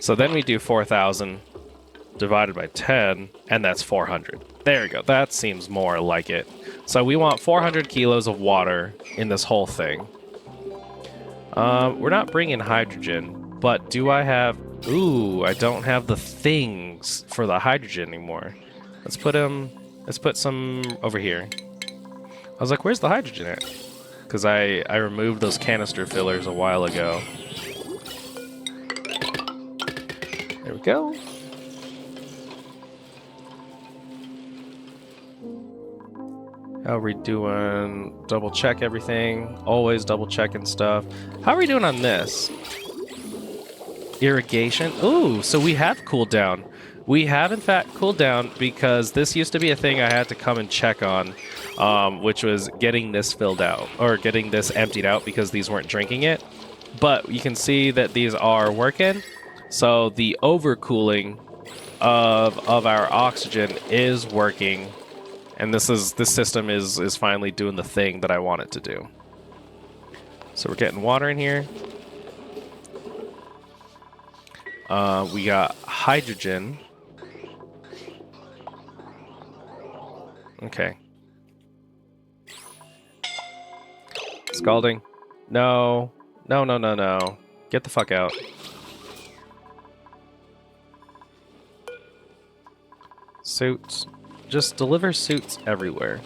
So then we do 4,000 divided by 10, and that's 400. There you go, that seems more like it. So we want 400 kilos of water in this whole thing. We're not bringing hydrogen, but do I have... Ooh, I don't have the things for the hydrogen anymore. Let's put some over here. I was like, where's the hydrogen at? Because I removed those canister fillers a while ago. There we go. How are we doing? Double check everything. Always double checking stuff. How are we doing on this? Irrigation. Ooh, so we have cooldown. We have, in fact, cooled down because this used to be a thing I had to come and check on, which was getting this filled out, or getting this emptied out because these weren't drinking it. But you can see that these are working. So the overcooling of our oxygen is working. And this system is finally doing the thing that I want it to do. So we're getting water in here. We got hydrogen. Okay. Scalding. No. No, no, no, no. Get the fuck out. Suits. Just deliver suits everywhere.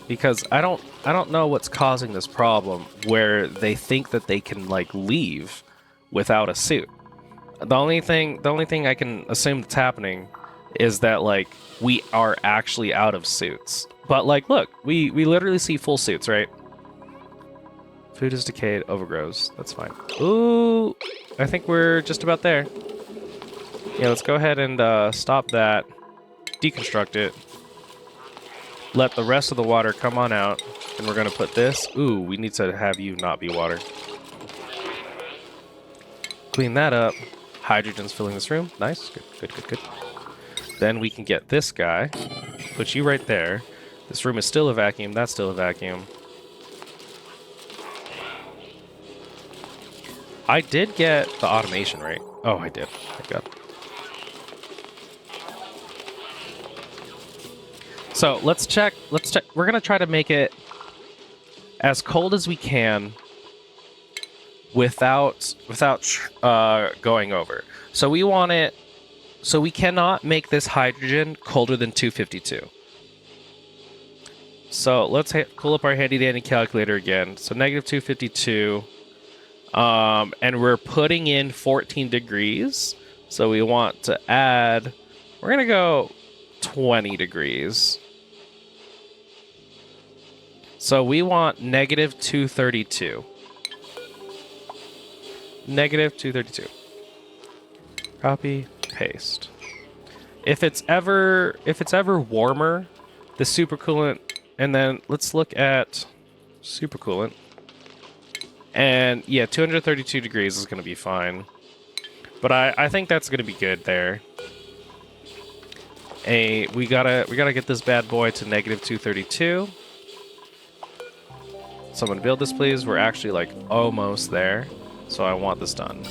Because I don't know what's causing this problem where they think that they can like leave without a suit. The only thing I can assume that's happening is that like we are actually out of suits. But like look, we literally see full suits, right? Food is decayed, overgrows. That's fine. Ooh, I think we're just about there. Yeah, let's go ahead and stop that. Deconstruct it. Let the rest of the water come on out. And we're going to put this. Ooh, we need to have you not be water. Clean that up. Hydrogen's filling this room. Nice. Good, good, good, good. Then we can get this guy. Put you right there. This room is still a vacuum. That's still a vacuum. I did get the automation, right? Oh, I did. Thank God. So let's check. Let's check. We're gonna try to make it as cold as we can without going over. So we want it. So we cannot make this hydrogen colder than 252. So let's pull up our handy dandy calculator again. So negative 252. And we're putting in 14 degrees. So we want to add, we're going to go 20 degrees. So we want negative 232. Negative 232. Copy, paste. If it's ever warmer, the supercoolant, and then let's look at supercoolant. And yeah, 232 degrees is going to be fine. But I think that's going to be good there. We gotta get this bad boy to negative 232. Someone build this, please. We're actually like almost there. So I want this done.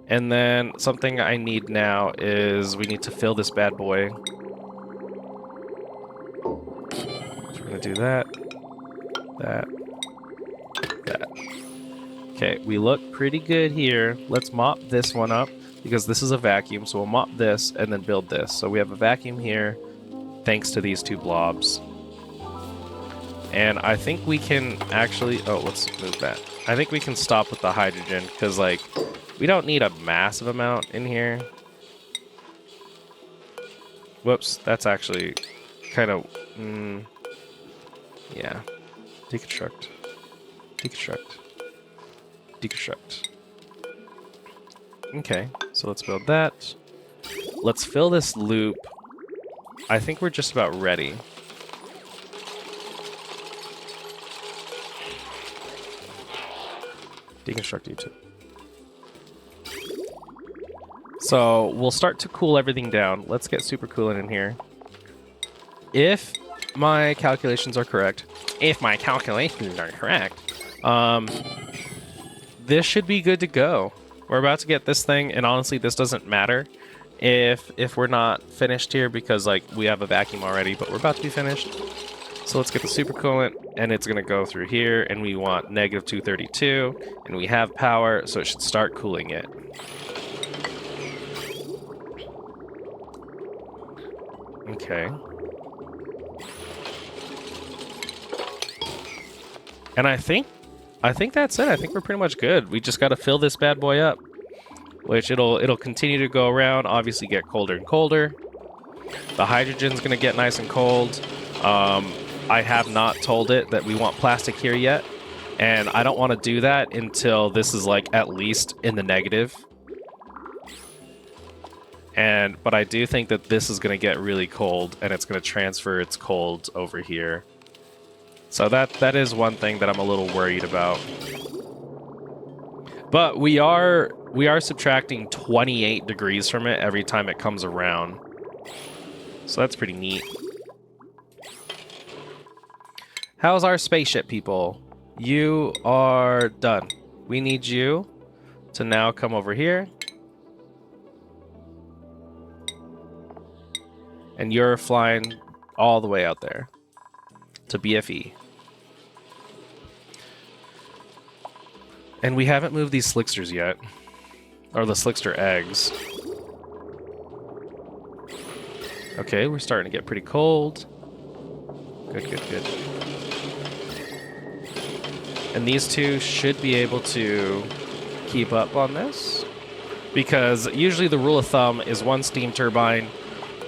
And then something I need now is we need to fill this bad boy. So we're going to do that. That. Okay, we look pretty good here. Let's mop this one up because this is a vacuum. So we'll mop this and then build this. So we have a vacuum here thanks to these two blobs. And I think we can actually... Oh, let's move that. I think we can stop with the hydrogen because, like, we don't need a massive amount in here. Whoops, that's actually kind of... yeah. Deconstruct. Deconstruct. Deconstruct. Okay, so let's build that. Let's fill this loop. I think we're just about ready. Deconstruct you too. So we'll start to cool everything down. Let's get super coolant in here. If my calculations are correct, this should be good to go. We're about to get this thing, and honestly, this doesn't matter if we're not finished here because like we have a vacuum already, but we're about to be finished. So let's get the super coolant, and it's gonna go through here, and we want negative 232, and we have power, so it should start cooling it. Okay. And I think that's it. I think we're pretty much good. We just got to fill this bad boy up, which it'll continue to go around. Obviously, get colder and colder. The hydrogen's gonna get nice and cold. I have not told it that we want plastic here yet, and I don't want to do that until this is like at least in the negative. But I do think that this is gonna get really cold, and it's gonna transfer its cold over here. So that is one thing that I'm a little worried about. But we are subtracting 28 degrees from it every time it comes around. So that's pretty neat. How's our spaceship, people? You are done. We need you to now come over here. And you're flying all the way out there to BFE. And we haven't moved these slicksters yet. Or the slickster eggs. Okay, we're starting to get pretty cold. Good, good, good. And these two should be able to keep up on this. Because usually the rule of thumb is one steam turbine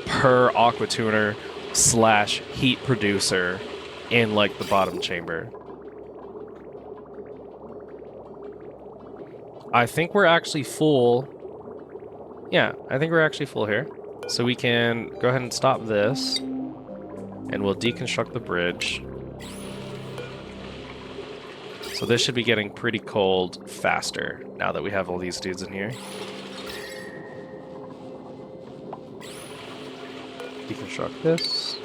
per aqua tuner / heat producer in like the bottom chamber. I think we're actually full. Yeah, I think we're actually full here. So we can go ahead and stop this, and we'll deconstruct the bridge. So this should be getting pretty cold faster now that we have all these dudes in here. Deconstruct this.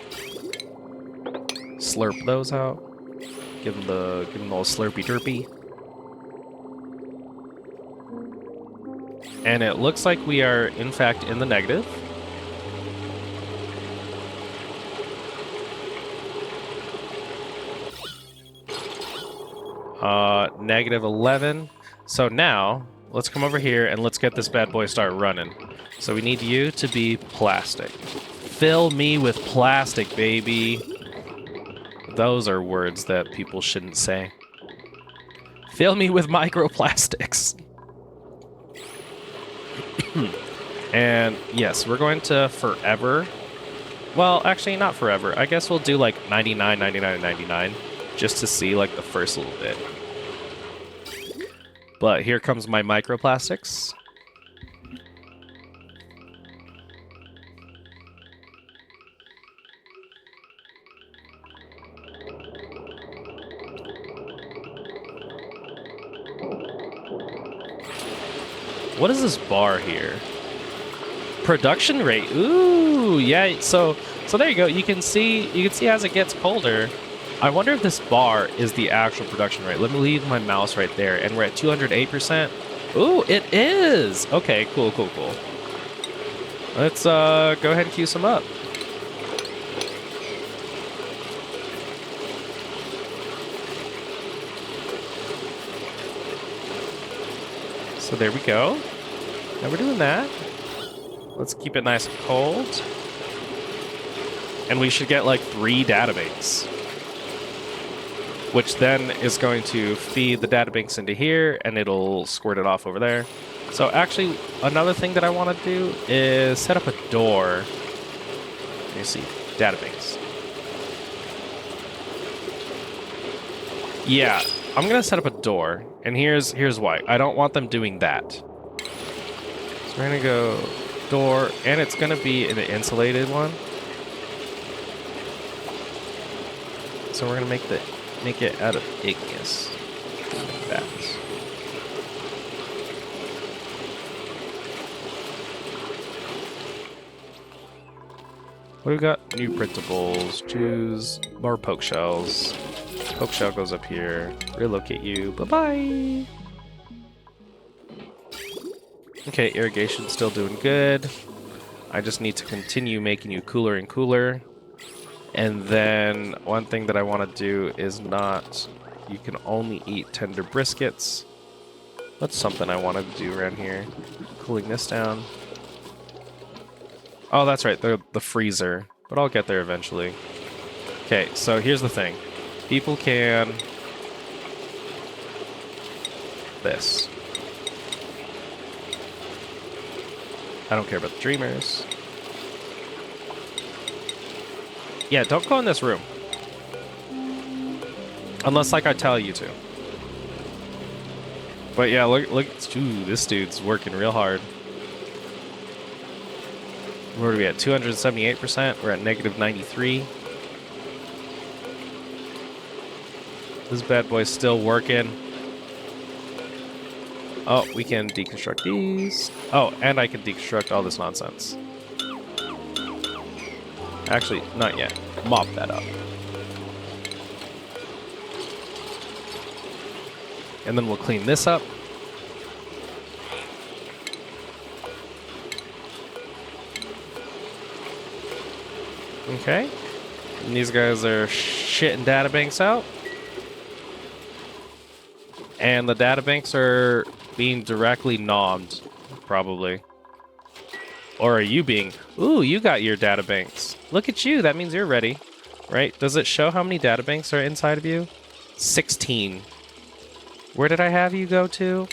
Slurp those out. Give them the little slurpy derpy. And it looks like we are, in fact, in the negative. Negative 11. So now, let's come over here and let's get this bad boy start running. So we need you to be plastic. Fill me with plastic, baby. Those are words that people shouldn't say. Fill me with microplastics. And yes, we're going to forever. Well, actually, not forever. I guess we'll do like 99, 99, 99 just to see like the first little bit. But here comes my microplastics. What is this bar here? Production rate. Ooh, yeah. So there you go. You can see as it gets colder. I wonder if this bar is the actual production rate. Let me leave my mouse right there, and we're at 208%. Ooh, it is. Okay, cool, cool, cool. Let's go ahead and queue some up. So there we go. Now we're doing that. Let's keep it nice and cold. And we should get like 3 databanks, which then is going to feed the databanks into here, and it'll squirt it off over there. So actually, another thing that I want to do is set up a door. Let me see. Databanks. Yeah, I'm gonna set up a door, and here's why. I don't want them doing that. So we're gonna go door, and it's gonna be an insulated one. So we're gonna make it out of igneous. Like that. What do we got? New printables. Choose more poke shells. Poke shell goes up here. Relocate you. Bye-bye. Okay, irrigation's still doing good. I just need to continue making you cooler and cooler. And then one thing that I want to do is not... You can only eat tender briskets. That's something I wanted to do around here. Cooling this down. Oh, that's right, the freezer. But I'll get there eventually. Okay, so here's the thing. People can... This. I don't care about the dreamers. Yeah, don't go in this room. Unless, like, I tell you to. But yeah, look, ooh, this dude's working real hard. Where are we at? 278%. We're at negative 93. This bad boy's still working. Oh, we can deconstruct these. Oh, and I can deconstruct all this nonsense. Actually, not yet. Mop that up. And then we'll clean this up. Okay. And these guys are shitting databanks out. And the databanks are being directly nommed, probably. Or are you being... Ooh, you got your databanks. Look at you. That means you're ready. Right? Does it show how many databanks are inside of you? 16. Where did I have you go to?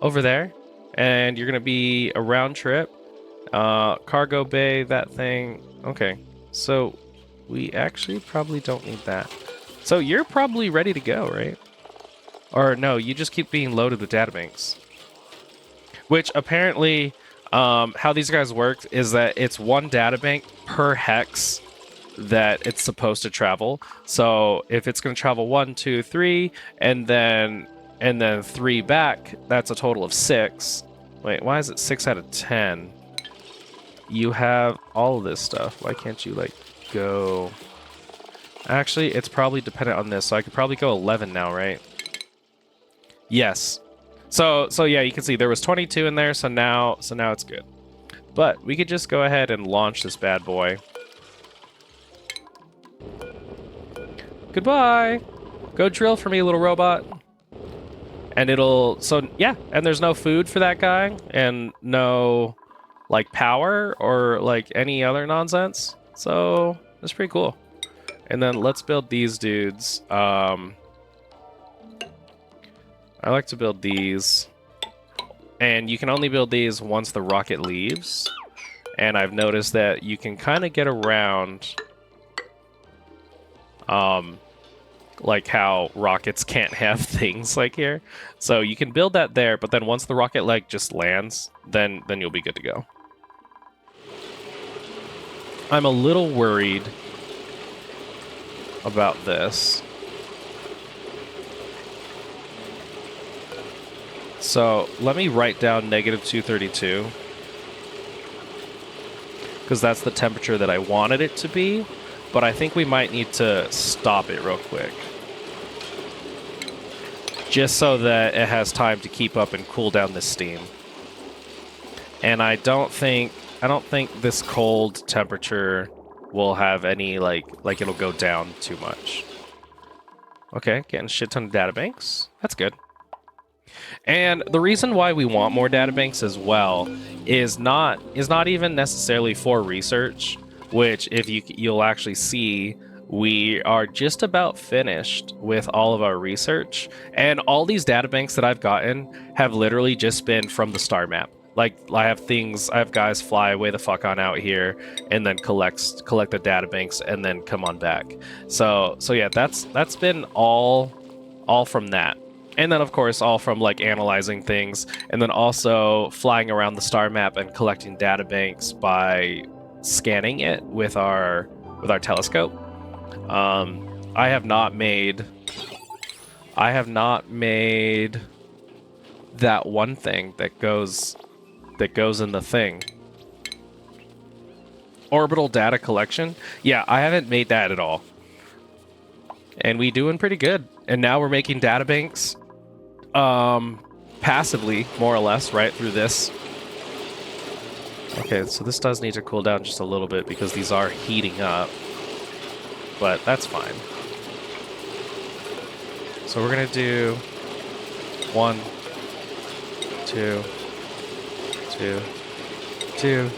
Over there. And you're going to be a round trip. Cargo bay, that thing. Okay. So we actually probably don't need that. So you're probably ready to go, right? Or no, you just keep being loaded with databanks. Which apparently, how these guys work is that it's one databank per hex that it's supposed to travel. So if it's going to travel 1, 2, 3, and then 3 back, that's a total of 6. Wait, why is it 6 out of 10? You have all of this stuff. Why can't you, like, go... Actually, it's probably dependent on this, so I could probably go 11 now, right? Yes. So yeah, you can see there was 22 in there, so now it's good. But we could just go ahead and launch this bad boy. Goodbye! Go drill for me, little robot. And it'll... So, yeah, and there's no food for that guy, and no, like, power or, like, any other nonsense. So, that's pretty cool. And then let's build these dudes. I like to build these. And you can only build these once the rocket leaves. And I've noticed that you can kind of get around... like how rockets can't have things like here. So you can build that there, but then once the rocket leg just lands, then you'll be good to go. I'm a little worried about this. So let me write down negative 232. Because that's the temperature that I wanted it to be. But I think we might need to stop it real quick. Just so that it has time to keep up and cool down this steam. And I don't think this cold temperature will have any, like it'll go down too much. Okay, getting a shit ton of databanks. That's good. And the reason why we want more databanks as well is not even necessarily for research, which if you'll actually see, we are just about finished with all of our research. And all these databanks that I've gotten have literally just been from the star map. Like I have guys fly way the fuck on out here and then collect the data banks and then come on back. So yeah, that's been all from that. And then of course all from like analyzing things and then also flying around the star map and collecting data banks by scanning it with our telescope. I have not made that one thing that goes in the thing. Orbital data collection? Yeah, I haven't made that at all. And we doing pretty good. And now we're making data banks passively, more or less, right through this. Okay, so this does need to cool down just a little bit because these are heating up. But that's fine. So we're gonna do 1, 2, 2, 2,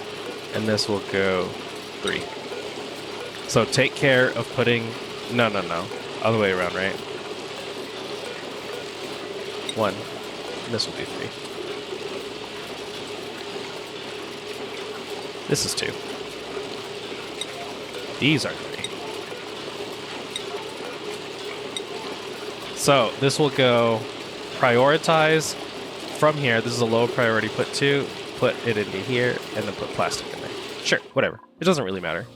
and this will go 3. So take care of putting... No. Other way around, right? 1. And this will be 3. This is 2. These are 3. So this will go prioritize from here. This is a low priority. Put 2, put it into here, and then put plastic in there. Sure, whatever. It doesn't really matter.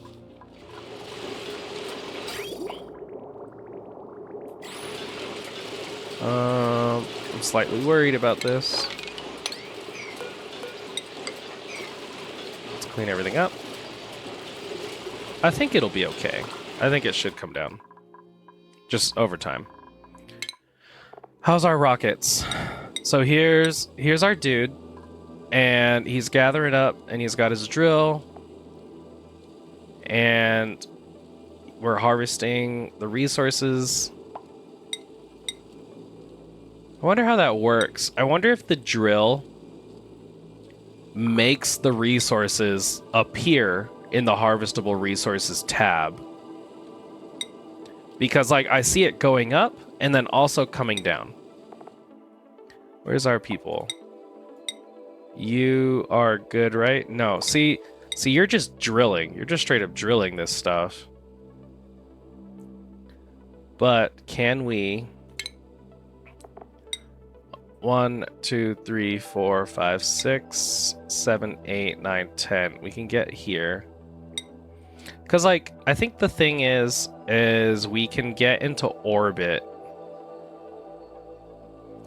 I'm slightly worried about this. Let's clean everything up. I think it'll be okay. I think it should come down. Just over time. How's our rockets? So here's our dude. And he's gathering up, and he's got his drill. And we're harvesting the resources. I wonder how that works. I wonder if the drill makes the resources appear in the harvestable resources tab. Because, like, I see it going up and then also coming down. Where's our people? You are good, right? No, see, you're just drilling. You're just straight up drilling this stuff. But can we... 1, 2, 3, 4, 5, 6, 7, 8, 9, 10. We can get here. Because, like, I think the thing is we can get into orbit.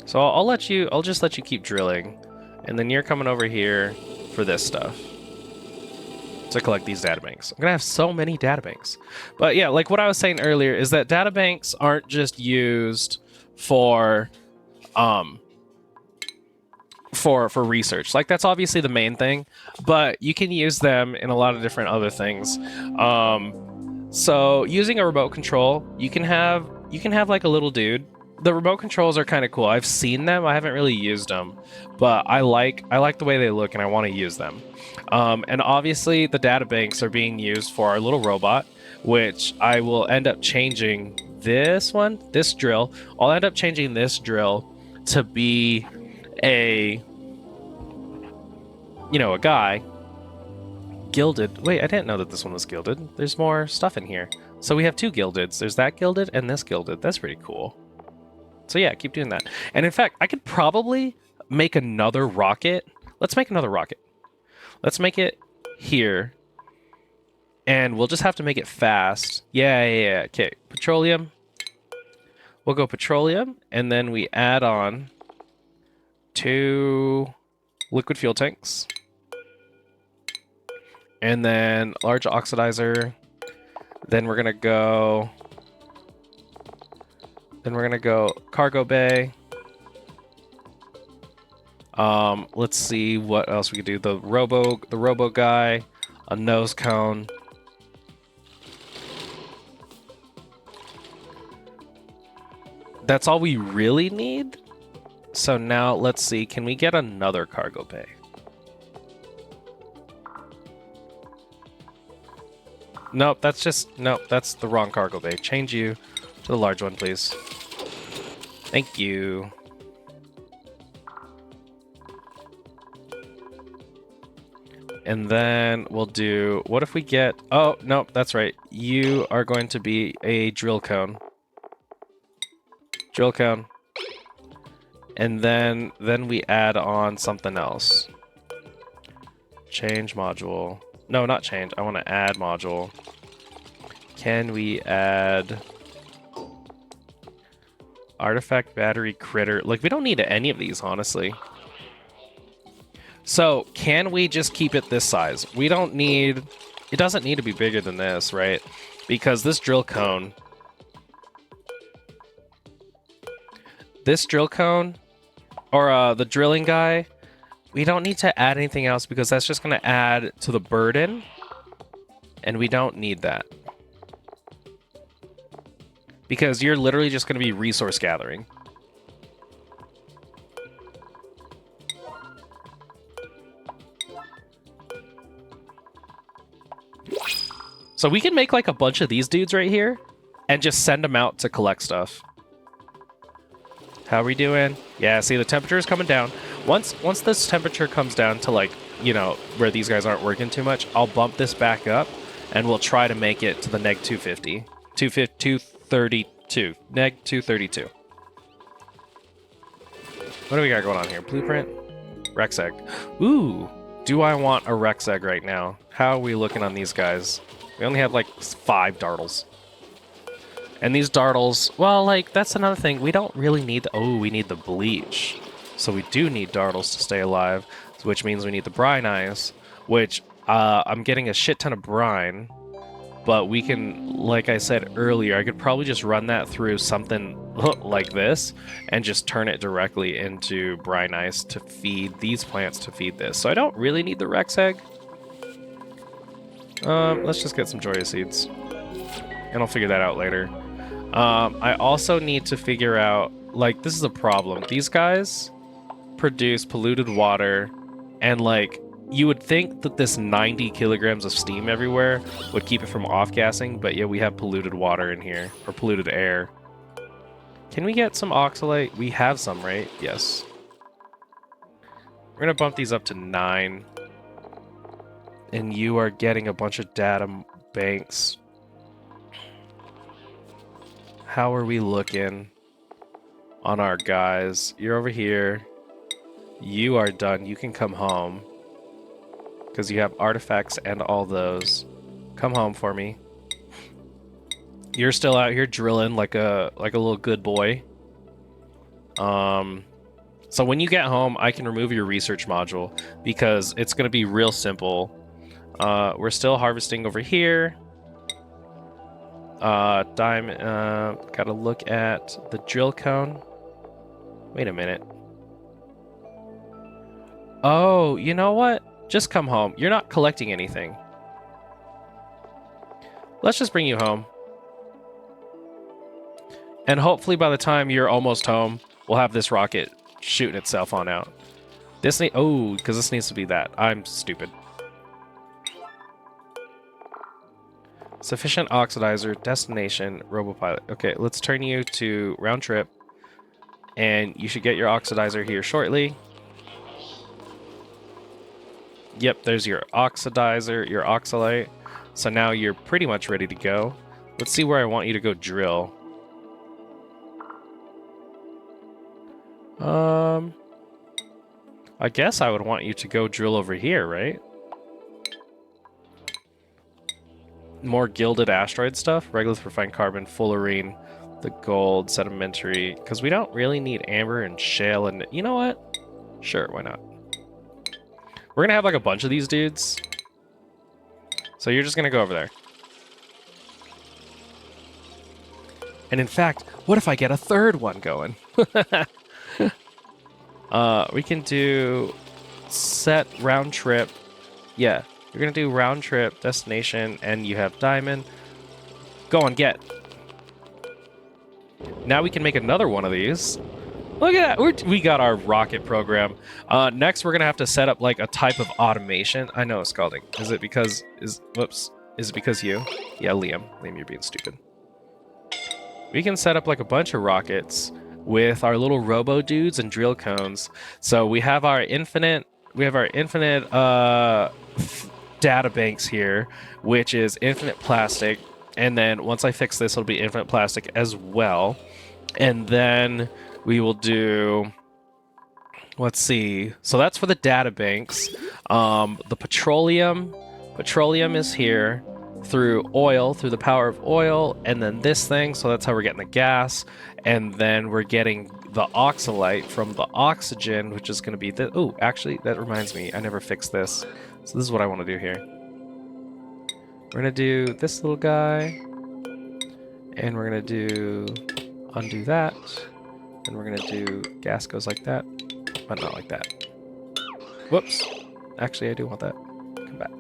So I'll just let you keep drilling. And then you're coming over here for this stuff. To collect these databanks. I'm going to have so many databanks. But yeah, like what I was saying earlier is that databanks aren't just used for research. Like that's obviously the main thing, but you can use them in a lot of different other things. So using a remote control, you can have like a little dude. The remote controls are kind of cool. I've seen them. I haven't really used them, but I like the way they look and I want to use them. And obviously the data banks are being used for our little robot, which I will end up changing this drill. I'll end up changing this drill to be a guy. Gilded. Wait, I didn't know that this one was gilded. There's more stuff in here. So we have 2 gildeds. There's that gilded and this gilded. That's pretty cool. So yeah, keep doing that. And in fact, I could probably make another rocket. Let's make another rocket. Let's make it here. And we'll just have to make it fast. Yeah. Okay, petroleum. We'll go petroleum, and then we add on 2 liquid fuel tanks. And then large oxidizer. Then we're gonna go cargo bay. Let's see what else we could do. The robo guy, a nose cone. That's all we really need. So now let's see, can we get another cargo bay? Nope, that's the wrong cargo bay. Change you to the large one, please. Thank you. And then we'll do, what if we get, oh, no, that's right. You are going to be a drill cone. Drill cone. And then we add on something else. Change module. No, not change. I want to add module. Can we add artifact battery critter? Like, we don't need any of these, honestly. So, can we just keep it this size? We don't need... It doesn't need to be bigger than this, right? Because this drill cone... This drill cone... Or the drilling guy... We don't need to add anything else because that's just going to add to the burden. And we don't need that. Because you're literally just going to be resource gathering. So we can make like a bunch of these dudes right here and just send them out to collect stuff. How are we doing? Yeah, see, the temperature is coming down. Once this temperature comes down to, like, you know, where these guys aren't working too much, I'll bump this back up and we'll try to make it to the neg 250. 232. Neg 232. What do we got going on here? Blueprint? Rex egg. Ooh, do I want a Rex egg right now? How are we looking on these guys? We only have like 5 dartles. And these dartles, well, like, that's another thing. We don't really need the... Oh, we need the bleach. So we do need dartles to stay alive, which means we need the brine eyes, which I'm getting a shit ton of brine, but we can, like I said earlier, I could probably just run that through something like this and just turn it directly into brine ice to feed these plants to feed this. So I don't really need the Rex egg. Let's just get some Joya seeds, and I'll figure that out later. I also need to figure out, like, this is a problem. These guys produce polluted water, and, like, you would think that this 90 kilograms of steam everywhere would keep it from off-gassing, but yeah, we have polluted water in here, or polluted air. Can we get some oxalate? We have some, right? Yes. We're gonna bump these up to 9. And you are getting a bunch of data banks. How are we looking on our guys? You're over here. You are done. You can come home. Because you have artifacts and all those. Come home for me. You're still out here drilling like a little good boy. So when you get home, I can remove your research module because it's going to be real simple. We're still harvesting over here. Gotta look at the drill cone. Wait a minute. Oh, you know what? Just come home. You're not collecting anything. Let's just bring you home. And hopefully by the time you're almost home, we'll have this rocket shooting itself on out. Oh, because this needs to be that. I'm stupid. Sufficient oxidizer, destination, robopilot. Okay, let's turn you to round trip. And you should get your oxidizer here shortly. Yep, there's your oxidizer, your oxalate. So now you're pretty much ready to go. Let's see where I want you to go drill. I guess I would want you to go drill over here, right? More gilded asteroid stuff. Regolith, refined carbon, fullerene, the gold, sedimentary. Because we don't really need amber and shale and... You know what? Sure, why not? We're going to have like a bunch of these dudes. So you're just going to go over there. And in fact, what if I get a third one going? We can do set round trip. Yeah, you're going to do round trip, destination, and you have diamond. Go on, get. Now we can make another one of these. Look at that. We got our rocket program. Next, we're going to have to set up like a type of automation. I know, Scalding. Is it because... Whoops. Is it because you? Yeah, Liam. Liam, you're being stupid. We can set up like a bunch of rockets with our little robo dudes and drill cones. So we have our infinite we have our infinite data banks here, which is infinite plastic. And then once I fix this, it'll be infinite plastic as well. And then we will do, let's see. So that's for the data banks. The petroleum is here through oil, through the power of oil, and then this thing. So that's how we're getting the gas. And then we're getting the oxalite from the oxygen, which is going to be the... Oh, actually, that reminds me. I never fixed this. So this is what I want to do here. We're going to do this little guy. And we're going to do... Undo that. And we're going to do... Gas goes like that. But not like that. Whoops. Actually, I do want that. Come back.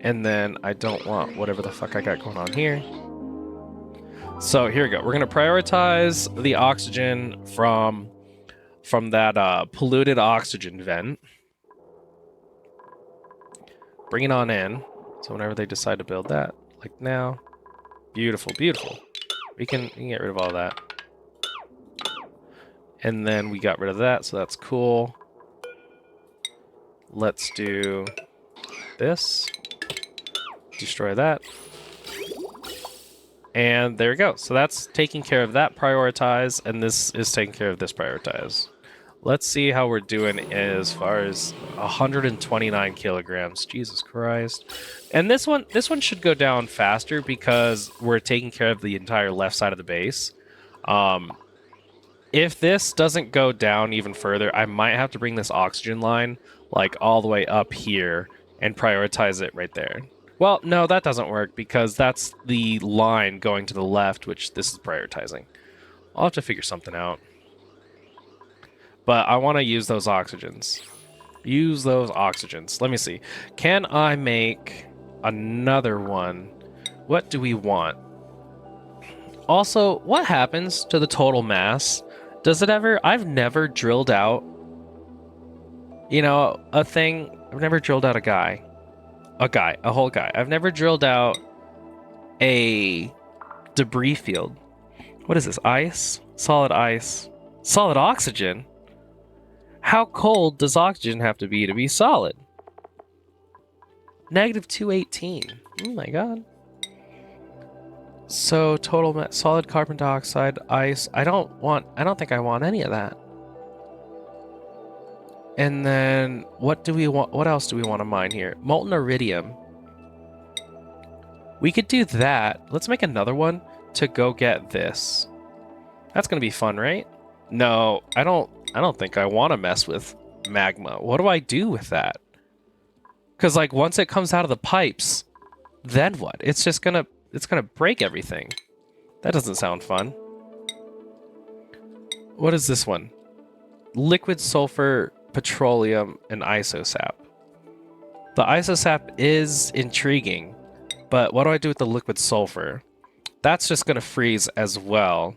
And then I don't want whatever the fuck I got going on here. So here we go. We're going to prioritize the oxygen from that polluted oxygen vent. Bring it on in. So whenever they decide to build that, like now. Beautiful, beautiful. We can get rid of all that. And then we got rid of that, so that's cool. Let's do this. Destroy that. And there we go. So that's taking care of that prioritize, and this is taking care of this prioritize. Let's see how we're doing as far as 129 kilograms. Jesus Christ. And this one should go down faster because we're taking care of the entire left side of the base. If this doesn't go down even further, I might have to bring this oxygen line like all the way up here and prioritize it right there. Well, no, that doesn't work because that's the line going to the left, which this is prioritizing. I'll have to figure something out. But I want to use those oxygens. Use those oxygens. Let me see. Can I make another one? What do we want? Also, what happens to the total mass? Does it ever... I've never drilled out, you know, a thing. I've never drilled out a guy. A whole guy. I've never drilled out a debris field. What is this? Ice? Solid ice. Solid oxygen? How cold does oxygen have to be solid? Negative 218. Oh my god. So total solid carbon dioxide, ice. I don't think I want any of that. And then what do we want? What else do we want to mine here? Molten iridium. We could do that. Let's make another one to go get this. That's gonna be fun, right? No, I don't think I want to mess with magma. What do I do with that? Because like once it comes out of the pipes, then what? It's gonna break everything. That doesn't sound fun. What is this one? Liquid sulfur, petroleum, and isosap. The isosap is intriguing, but what do I do with the liquid sulfur? That's just gonna freeze as well.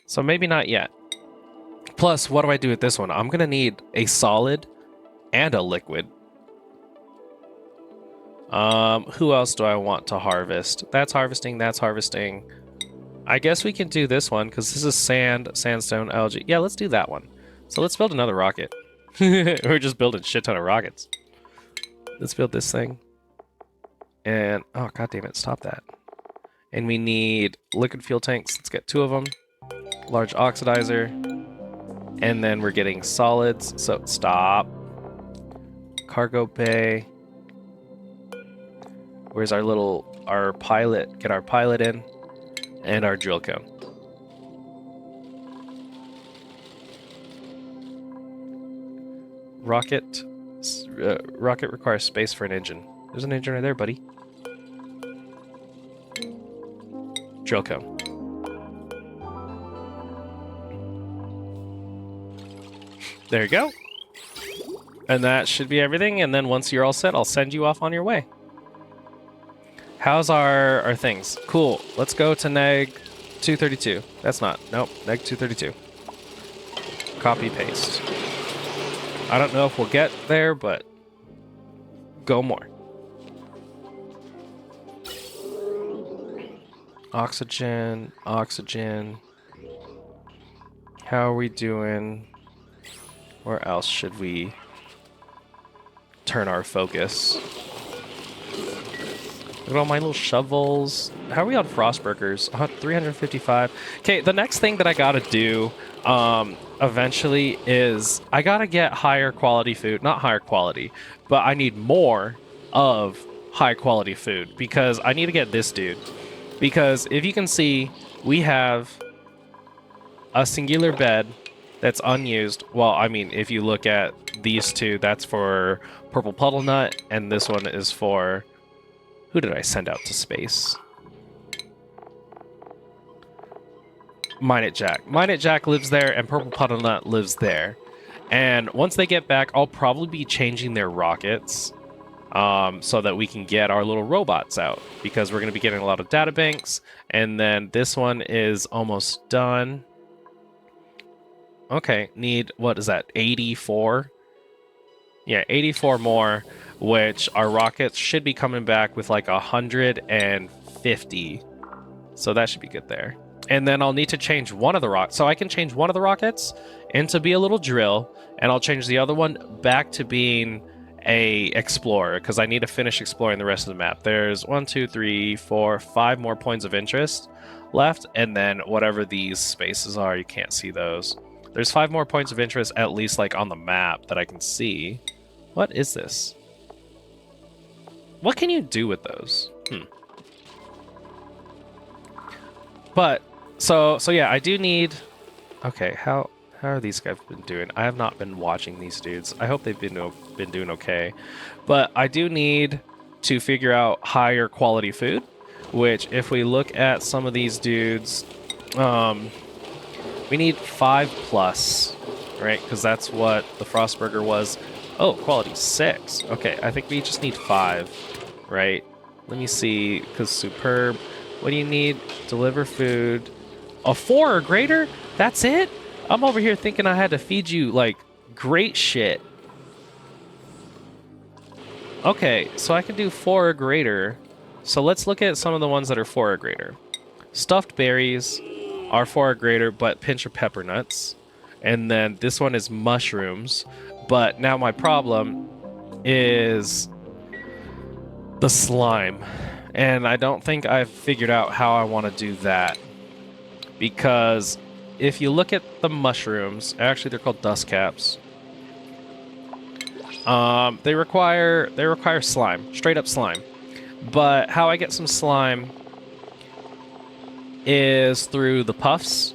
So maybe not yet. Plus, what do I do with this one? I'm gonna need a solid and a liquid. Who else do I want to harvest? That's harvesting, that's harvesting. I guess we can do this one, because this is sand, sandstone, algae. Yeah, let's do that one. So let's build another rocket. We're just building a shit ton of rockets. Let's build this thing. And, oh, god damn it, stop that. And we need liquid fuel tanks. Let's get 2 of them. Large oxidizer. And then we're getting solids. So, stop. Cargo bay. Where's our pilot? Get our pilot in. And our drill cone. Rocket. Rocket requires space for an engine. There's an engine right there, buddy. Drill cone. There you go. And that should be everything. And then once you're all set, I'll send you off on your way. How's our things? Cool. Let's go to neg 232. That's not. Nope. Neg 232. Copy paste. I don't know if we'll get there, but go more. Oxygen, oxygen. How are we doing? Where else should we turn our focus? Look at all my little shovels. How are we on Frostburgers? 355. Okay, the next thing that I gotta do eventually is I gotta get higher quality food. Not higher quality, but I need more of high quality food because I need to get this dude. Because if you can see, we have a singular bed that's unused. Well, I mean, if you look at these two, that's for Purple Puddle Nut, and this one is for... Who did I send out to space? Mine at Jack. Mine at Jack lives there, and Purple Puddle Nut lives there. And once they get back, I'll probably be changing their rockets so that we can get our little robots out, because we're going to be getting a lot of data banks. And then this one is almost done. Okay, need, what is that, 84? Yeah, 84 more, which our rockets should be coming back with like 150. So that should be good there. And then I'll need to change one of the rockets. So I can change one of the rockets into be a little drill, and I'll change the other one back to being a explorer, because I need to finish exploring the rest of the map. There's 1, 2, 3, 4, 5 more points of interest left, and then whatever these spaces are, you can't see those. There's 5 more points of interest, at least like on the map, that I can see. What is this? What can you do with those? But so yeah, I do need. Okay, how are these guys been doing? I have not been watching these dudes. I hope they've been doing okay. But I do need to figure out higher quality food, which if we look at some of these dudes, we need 5+, right? Because that's what the Frostburger was. Oh, quality 6. Okay, I think we just need 5, right? Let me see, because superb. What do you need? Deliver food. A 4 or greater? That's it? I'm over here thinking I had to feed you, like, great shit. Okay, so I can do 4 or greater. So let's look at some of the ones that are 4 or greater. Stuffed berries are 4 or greater, but pinch of pepper nuts. And then this one is mushrooms. But now my problem is the slime. And I don't think I've figured out how I want to do that. Because if you look at the mushrooms, actually they're called dust caps. They require slime, straight up slime. But how I get some slime is through the puffs,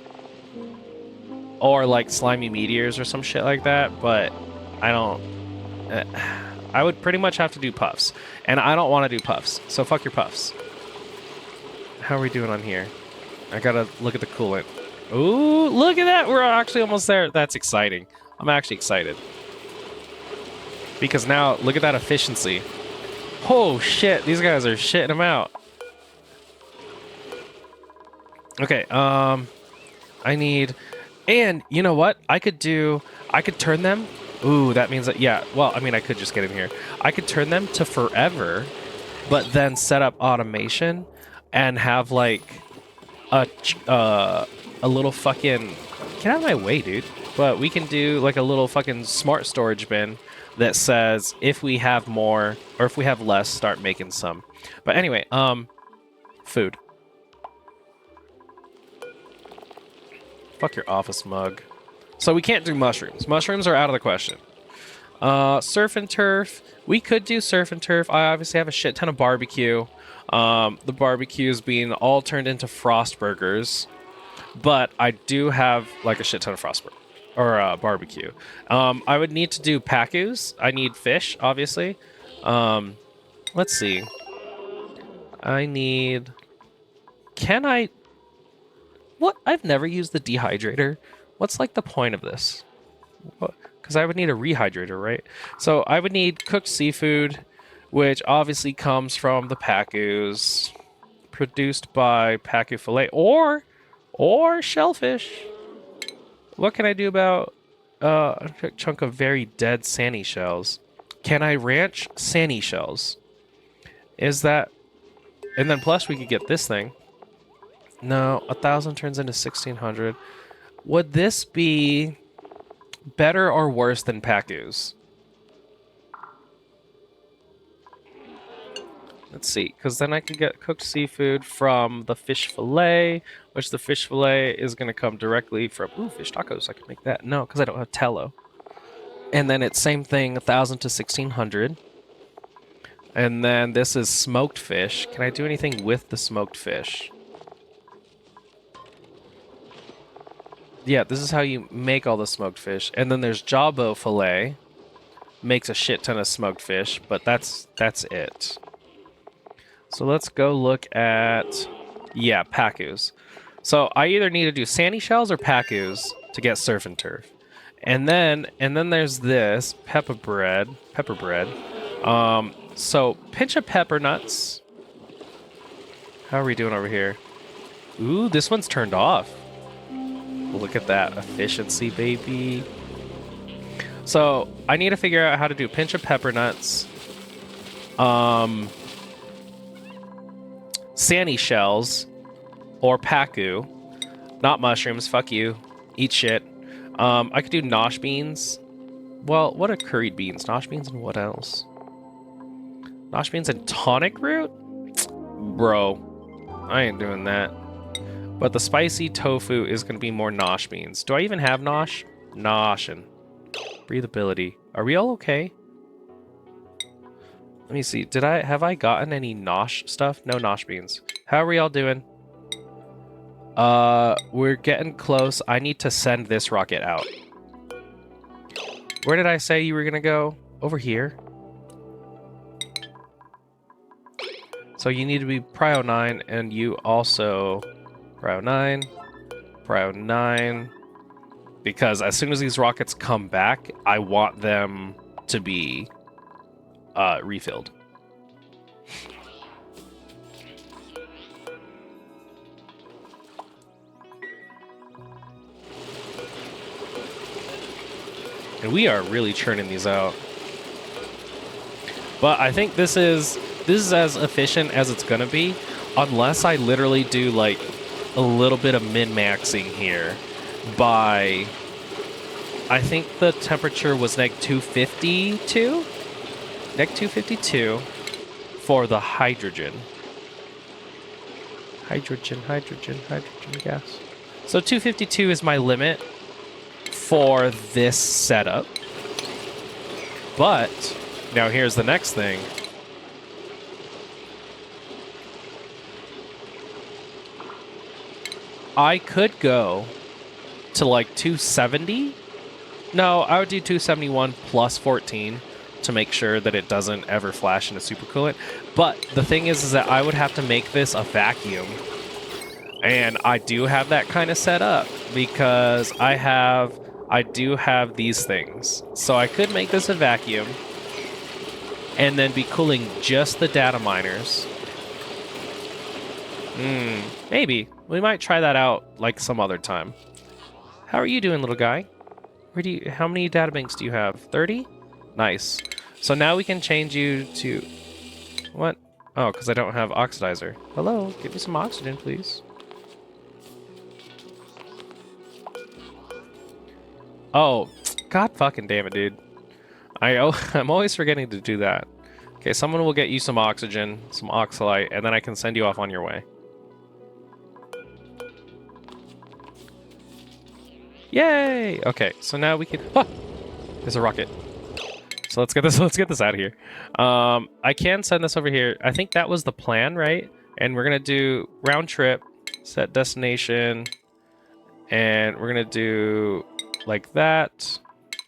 or like slimy meteors or some shit like that. But I don't. I would pretty much have to do puffs, and I don't want to do puffs. So fuck your puffs. How are we doing on here? I gotta look at the coolant. Ooh, look at that! We're actually almost there. That's exciting. I'm actually excited. Because now, look at that efficiency. Oh shit, these guys are shitting them out. Okay, I need... And, you know what? I could turn them... Ooh, that means that, yeah, well, I mean, I could just get in here. I could turn them to forever, but then set up automation and have, like, a little fucking... Get out of my way, dude. But we can do, like, a little fucking smart storage bin that says if we have more, or if we have less, start making some. But anyway, food. Fuck your office mug. So we can't do mushrooms. Mushrooms are out of the question. Surf and turf. We could do surf and turf. I obviously have a shit ton of barbecue. The barbecue is being all turned into frost burgers. But I do have like a shit ton of barbecue. I would need to do pacus. I need fish, obviously. Let's see. I need... Can I... What? I've never used the dehydrator. What's like the point of this? Because I would need a rehydrator, right? So I would need cooked seafood, which obviously comes from the pacus, produced by pacu fillet, or shellfish. What can I do about a chunk of very dead sani shells? Can I ranch sani shells? Is that... And then plus we could get this thing. No, 1,000 turns into 1,600. Would this be better or worse than Paku's? Let's see, because then I could get cooked seafood from the fish fillet, which the fish fillet is going to come directly from... Ooh, fish tacos. I can make that. No, because I don't have tallow. And then it's same thing, 1,000 to 1,600. And then this is smoked fish. Can I do anything with the smoked fish? Yeah, this is how you make all the smoked fish. And then there's jawbone fillet. Makes a shit ton of smoked fish, but that's it. So let's go look at... Yeah, Paku's. So I either need to do sandy shells or Paku's to get surf and turf. And then there's this pepper bread. So pinch of pepper nuts. How are we doing over here? Ooh, this one's turned off. Look at that efficiency, baby. So I need to figure out how to do pinch of pepper nuts. Sandy shells or Paku. Not mushrooms, fuck you. Eat shit. I could do nosh beans. Well, what are curried beans? Nosh beans and what else? Nosh beans and tonic root? Bro, I ain't doing that. But the spicy tofu is going to be more nosh beans. Do I even have nosh? Noshin. Breathability. Are we all okay? Let me see. Have I gotten any nosh stuff? No nosh beans. How are we all doing? We're getting close. I need to send this rocket out. Where did I say you were gonna go? Over here. So you need to be Prio 9, and you also Prio 9, Prio 9. Because as soon as these rockets come back, I want them to be refilled. And we are really churning these out. But I think this is as efficient as it's gonna be, unless I literally do like a little bit of min-maxing here by, I think the temperature was neg 252? Neg 252 for the hydrogen. Hydrogen gas. So 252 is my limit for this setup. But now here's the next thing. I could go to like 270. No, I would do 271 plus 14 to make sure that it doesn't ever flash into supercoolant. But the thing is that I would have to make this a vacuum. And I do have that kind of set up because I do have these things. So I could make this a vacuum and then be cooling just the data miners. Maybe. We might try that out like some other time. How are you doing, little guy? How many data banks do you have? 30? Nice. So now we can change you to... What? Oh, because I don't have oxidizer. Hello, give me some oxygen, please. Oh, god fucking damn it, dude. I'm always forgetting to do that. Okay, someone will get you some oxygen, some oxalite, and then I can send you off on your way. Yay! Okay, so now we can... Ah! There's a rocket. So let's get this out of here. I can send this over here. I think that was the plan, right? And we're gonna do round trip, set destination, and we're gonna do like that,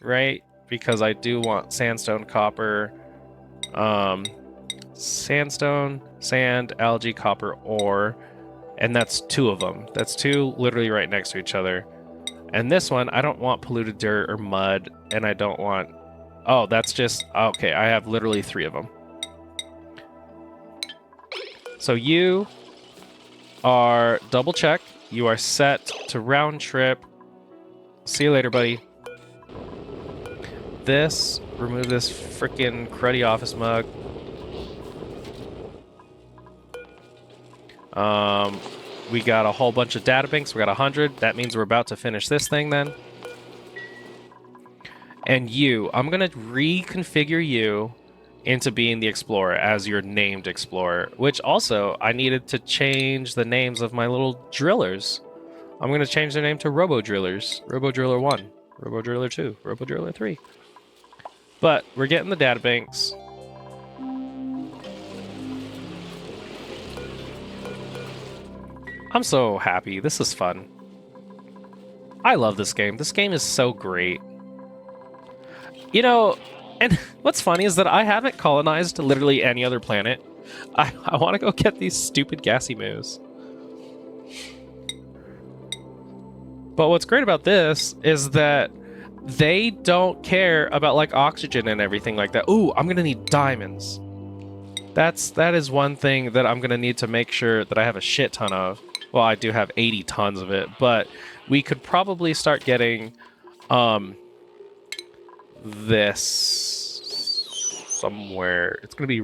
right? Because I do want sandstone, copper, sandstone, sand, algae, copper, ore, and that's 2 of them. That's 2 literally right next to each other. And this one, I don't want polluted dirt or mud, and I don't want... Oh, that's just... Okay, I have literally 3 of them. So you are double check. You are set to round trip. See you later, buddy. This, remove this freaking cruddy office mug. We got a whole bunch of data banks. We got 100. That means we're about to finish this thing then. And you, I'm going to reconfigure you into being the explorer as your named explorer, which also I needed to change the names of my little drillers. I'm going to change their name to Robo Drillers. Robo Driller 1, Robo Driller 2, Robo Driller 3. But we're getting the data banks. I'm so happy. This is fun. I love this game. This game is so great. You know, and what's funny is that I haven't colonized literally any other planet. I want to go get these stupid gassy moves. But what's great about this is that they don't care about like oxygen and everything like that. Ooh, I'm gonna need diamonds. That is one thing that I'm gonna need to make sure that I have a shit ton of. Well, I do have 80 tons of it, but we could probably start getting this somewhere. It's gonna be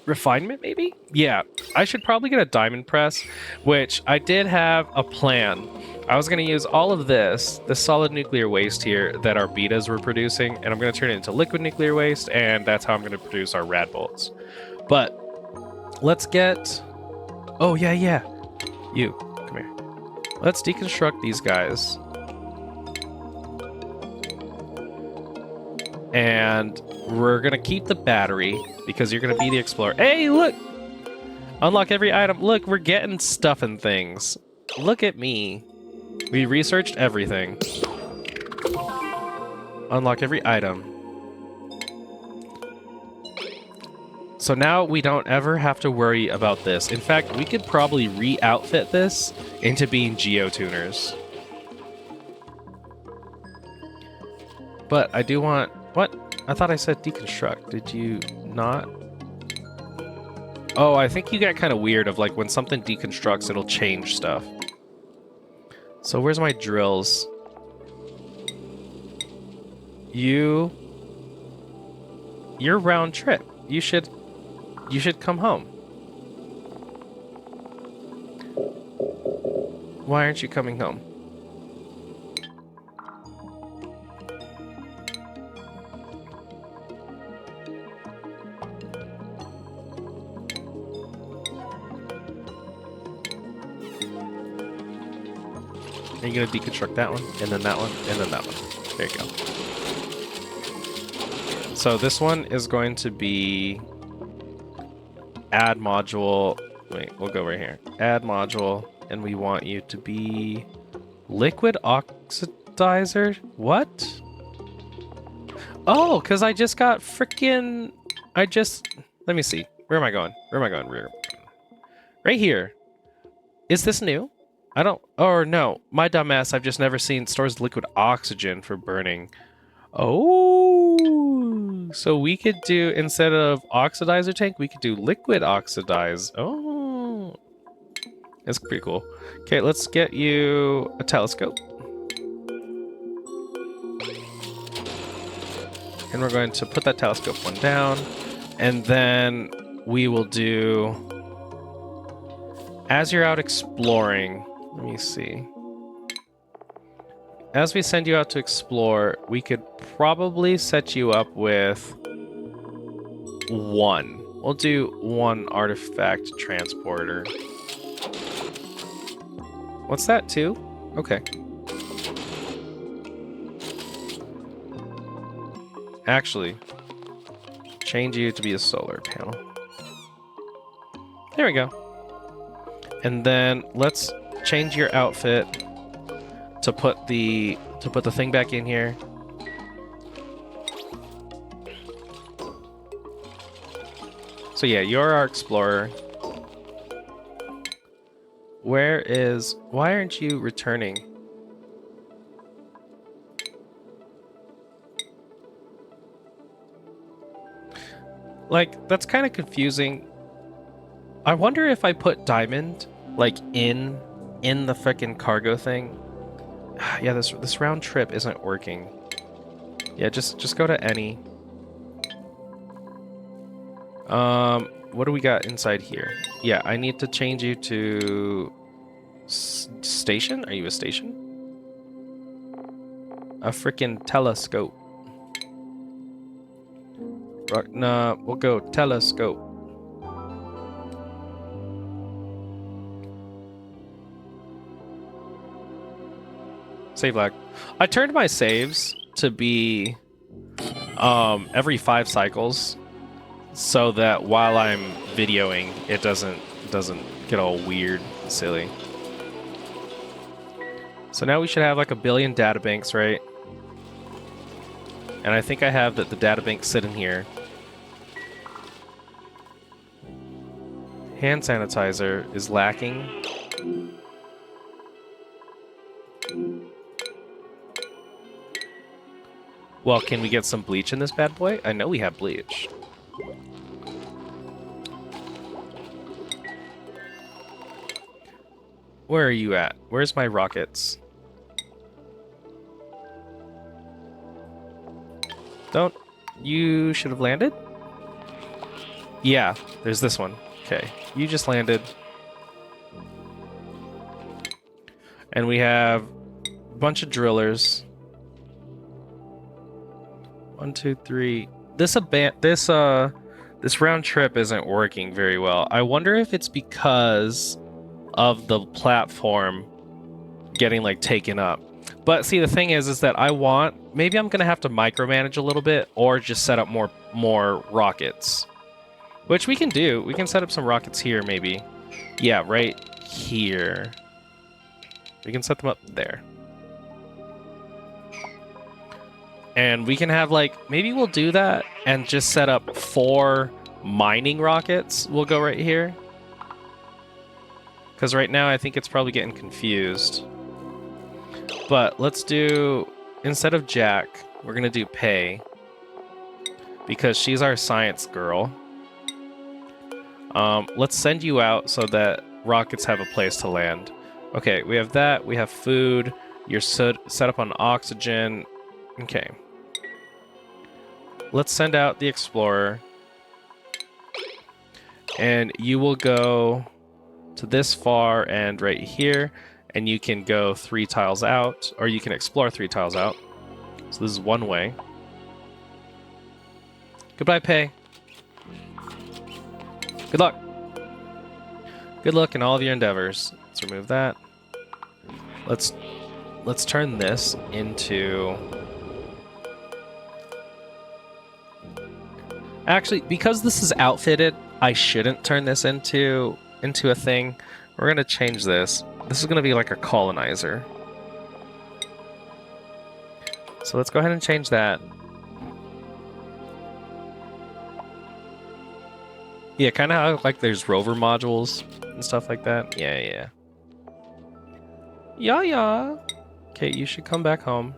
refinement, maybe? Yeah, I should probably get a diamond press, which I did have a plan. I was going to use all of this solid nuclear waste here that our betas were producing, and I'm going to turn it into liquid nuclear waste, and that's how I'm going to produce our rad bolts. But let's get... Oh, yeah. You, come here. Let's deconstruct these guys. And we're going to keep the battery, because you're going to be the explorer. Hey, look! Unlock every item. Look, we're getting stuff and things. Look at me. We researched everything. Unlock every item. So now we don't ever have to worry about this. In fact, we could probably re-outfit this into being geotuners. But I do want... What? I thought I said deconstruct. Did you not? Oh, I think you get kind of weird of like when something deconstructs, it'll change stuff. So where's my drills? You're round trip. You should come home. Why aren't you coming home? Are you going to deconstruct that one, and then that one, and then that one? There you go. So this one is going to be add module. Wait, we'll go right here. Add module, and we want you to be liquid oxidizer. What? Oh, because I just got freaking... Let me see. Where am I going? Right here. Is this new? I don't... Or no, my dumbass, I've just never seen stores liquid oxygen for burning. Oh, so we could do, instead of oxidizer tank, we could do liquid oxidize. Oh, that's pretty cool. Okay, let's get you a telescope. And we're going to put that telescope one down. And then we will do... As you're out exploring... Let me see. As we send you out to explore, we could probably set you up with one. We'll do one artifact transporter. What's that, two? Okay. Actually, change you to be a solar panel. There we go. And then let's change your outfit to put the thing back in here. So yeah, you're our explorer. Why aren't you returning? Like, that's kind of confusing. I wonder if I put diamond like in the frickin' cargo thing. Yeah, this round trip isn't working. Yeah, just go to any. What do we got inside here? Yeah, I need to change you to Station? Are you a station? A freaking telescope. Nah, we'll go telescope. Save lag. I turned my saves to be every 5 cycles, so that while I'm videoing, it doesn't get all weird and silly. So now we should have like 1 billion databanks, right? And I think I have that the databanks sit in here. Hand sanitizer is lacking. Well, can we get some bleach in this bad boy? I know we have bleach. Where are you at? Where's my rockets? Don't... You should have landed? Yeah, there's this one. Okay, you just landed. And we have a bunch of drillers. 1, 2, 3. This round trip isn't working very well. I wonder if it's because of the platform getting like taken up. But see, the thing is that maybe I'm gonna have to micromanage a little bit, or just set up more rockets, which we can do. We can set up some rockets here, maybe. Yeah, right here. We can set them up there. And we can have, like, maybe we'll do that and just set up 4 mining rockets. We'll go right here. Because right now I think it's probably getting confused. But let's do, instead of Jack, we're going to do Pei. Because she's our science girl. Let's send you out so that rockets have a place to land. Okay, we have that. We have food. You're set up on oxygen. Okay. Let's send out the explorer. And you will go to this far and right here. And you can go 3 tiles out. Or you can explore 3 tiles out. So this is one way. Goodbye, Pei. Good luck. Good luck in all of your endeavors. Let's remove that. Let's turn this into... Actually, because this is outfitted, I shouldn't turn this into a thing. We're gonna change this. This is gonna be like a colonizer. So let's go ahead and change that. Yeah, kind of how like there's rover modules and stuff like that. Yeah. Yeah. Okay, you should come back home.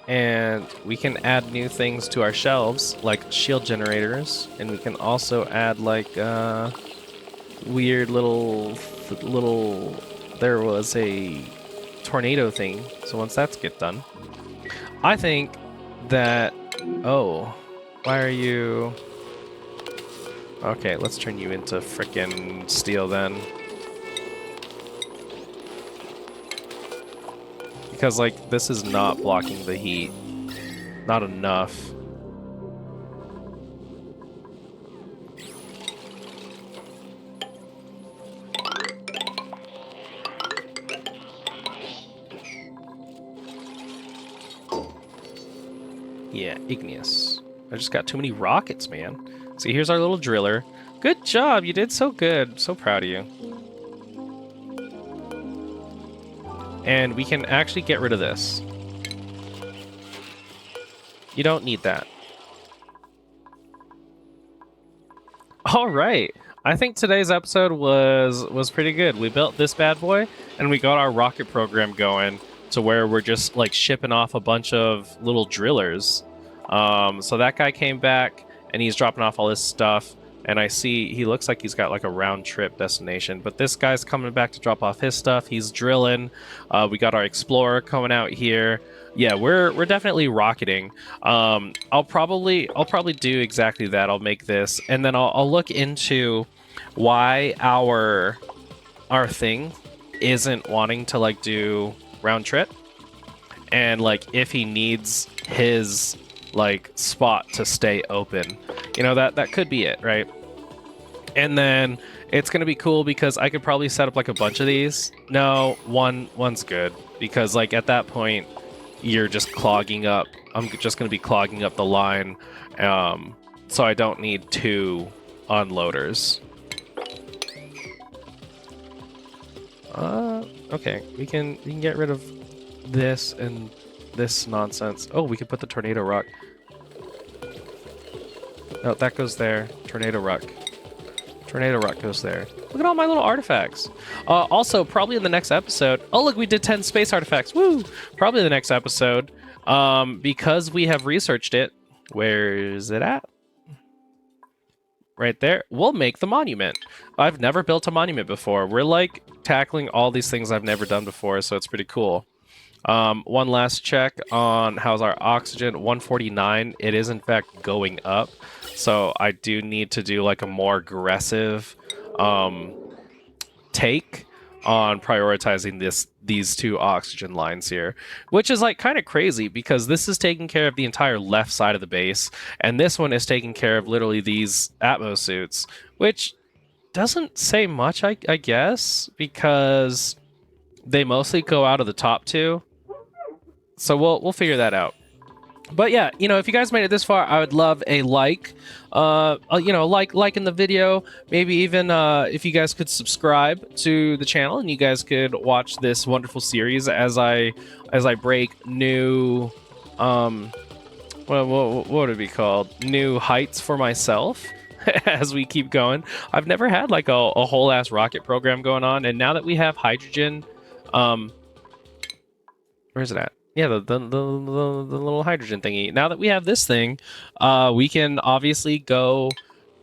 And we can add new things to our shelves, like shield generators, and we can also add like weird little. There was a tornado thing, so once that's get done, I think that. Oh, why are you? Okay, let's turn you into frickin' steel then. Because, like, this is not blocking the heat. Not enough. Yeah, igneous. I just got too many rockets, man. See, here's our little driller. Good job, you did so good. So proud of you. And we can actually get rid of this. You don't need that. All right. I think today's episode was pretty good. We built this bad boy, and we got our rocket program going to where we're just like shipping off a bunch of little drillers. So that guy came back, and he's dropping off all this stuff. and I see he looks like he's got like a round trip destination. But this guy's coming back to drop off his stuff. He's drilling. We got our explorer coming out here. Yeah, we're definitely rocketing. I'll probably do exactly that. I'll make this, and then I'll look into why our thing isn't wanting to like do round trip, and like if he needs his like spot to stay open, you know, that could be it, right? And then it's gonna be cool because I could probably set up like a bunch of these. No, one's good, because like at that point you're just clogging up. I'm just gonna be clogging up the line, so I don't need 2 unloaders. Okay, we can get rid of this and this nonsense. Oh, we could put the tornado rock. No, that goes there. Tornado rock. Tornado rock goes there. Look at all my little artifacts. Also, probably in the next episode. Oh, look, we did 10 space artifacts. Woo! Probably the next episode, because we have researched it. Where is it at? Right there. We'll make the monument. I've never built a monument before. We're like tackling all these things I've never done before, so it's pretty cool. One last check on how's our oxygen. 149. It is in fact going up, so I do need to do like a more aggressive take on prioritizing these 2 oxygen lines here, which is like kind of crazy because this is taking care of the entire left side of the base, and this one is taking care of literally these Atmos suits, which doesn't say much, I guess, because they mostly go out of the top 2. So we'll figure that out. But yeah, you know, if you guys made it this far, I would love a like. You know, like in the video. Maybe even if you guys could subscribe to the channel, and you guys could watch this wonderful series as I break new what would it be called? New heights for myself. As we keep going, I've never had like a whole ass rocket program going on, and now that we have hydrogen, where is it at? Yeah, the little hydrogen thingy. Now that we have this thing, we can obviously go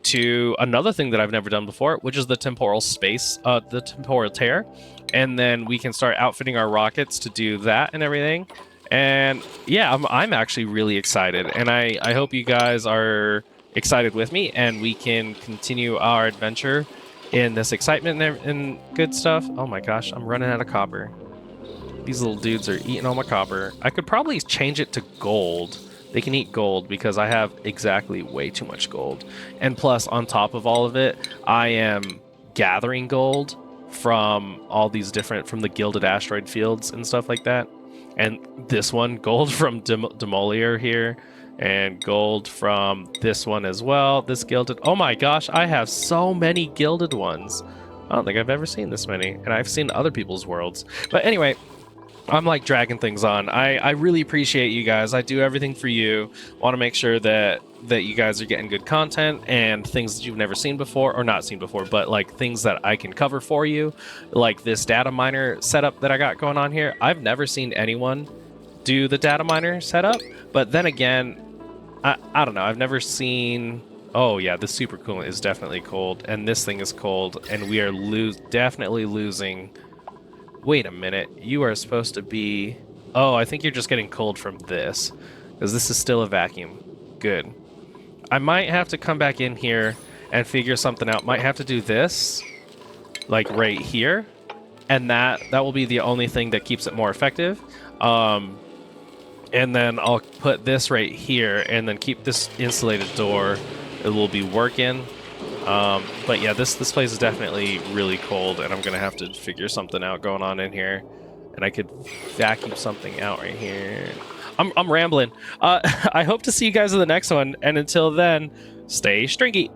to another thing that I've never done before, which is the temporal space, the temporal tear, and then we can start outfitting our rockets to do that and everything. And yeah, I'm actually really excited, and I hope you guys are excited with me, and we can continue our adventure in this excitement and good stuff. Oh my gosh, I'm running out of copper. These little dudes are eating all my copper. I could probably change it to gold. They can eat gold because I have exactly way too much gold. And plus, on top of all of it, I am gathering gold from all these different, from the gilded asteroid fields and stuff like that. And this one, gold from Demolier here, and gold from this one as well. This gilded, oh my gosh, I have so many gilded ones. I don't think I've ever seen this many, and I've seen other people's worlds. But anyway, I'm like dragging things on. I really appreciate you guys. I do everything for you. Want to make sure that you guys are getting good content and things that you've never seen before, or not seen before, but like things that I can cover for you, like this data miner setup that I got going on here. I've never seen anyone do the data miner setup, but then again, I don't know. I've never seen. Oh yeah, the super coolant is definitely cold, and this thing is cold, and we are definitely losing. Wait a minute, you are supposed to be... Oh, I think you're just getting cold from this, because this is still a vacuum. Good. I might have to come back in here and figure something out. Might have to do this, like right here, and that will be the only thing that keeps it more effective. And then I'll put this right here, and then keep this insulated door. It will be working. But yeah, this place is definitely really cold, and I'm gonna have to figure something out going on in here, and I could vacuum something out right here. I'm rambling. I hope to see you guys in the next one, and until then, stay stringy.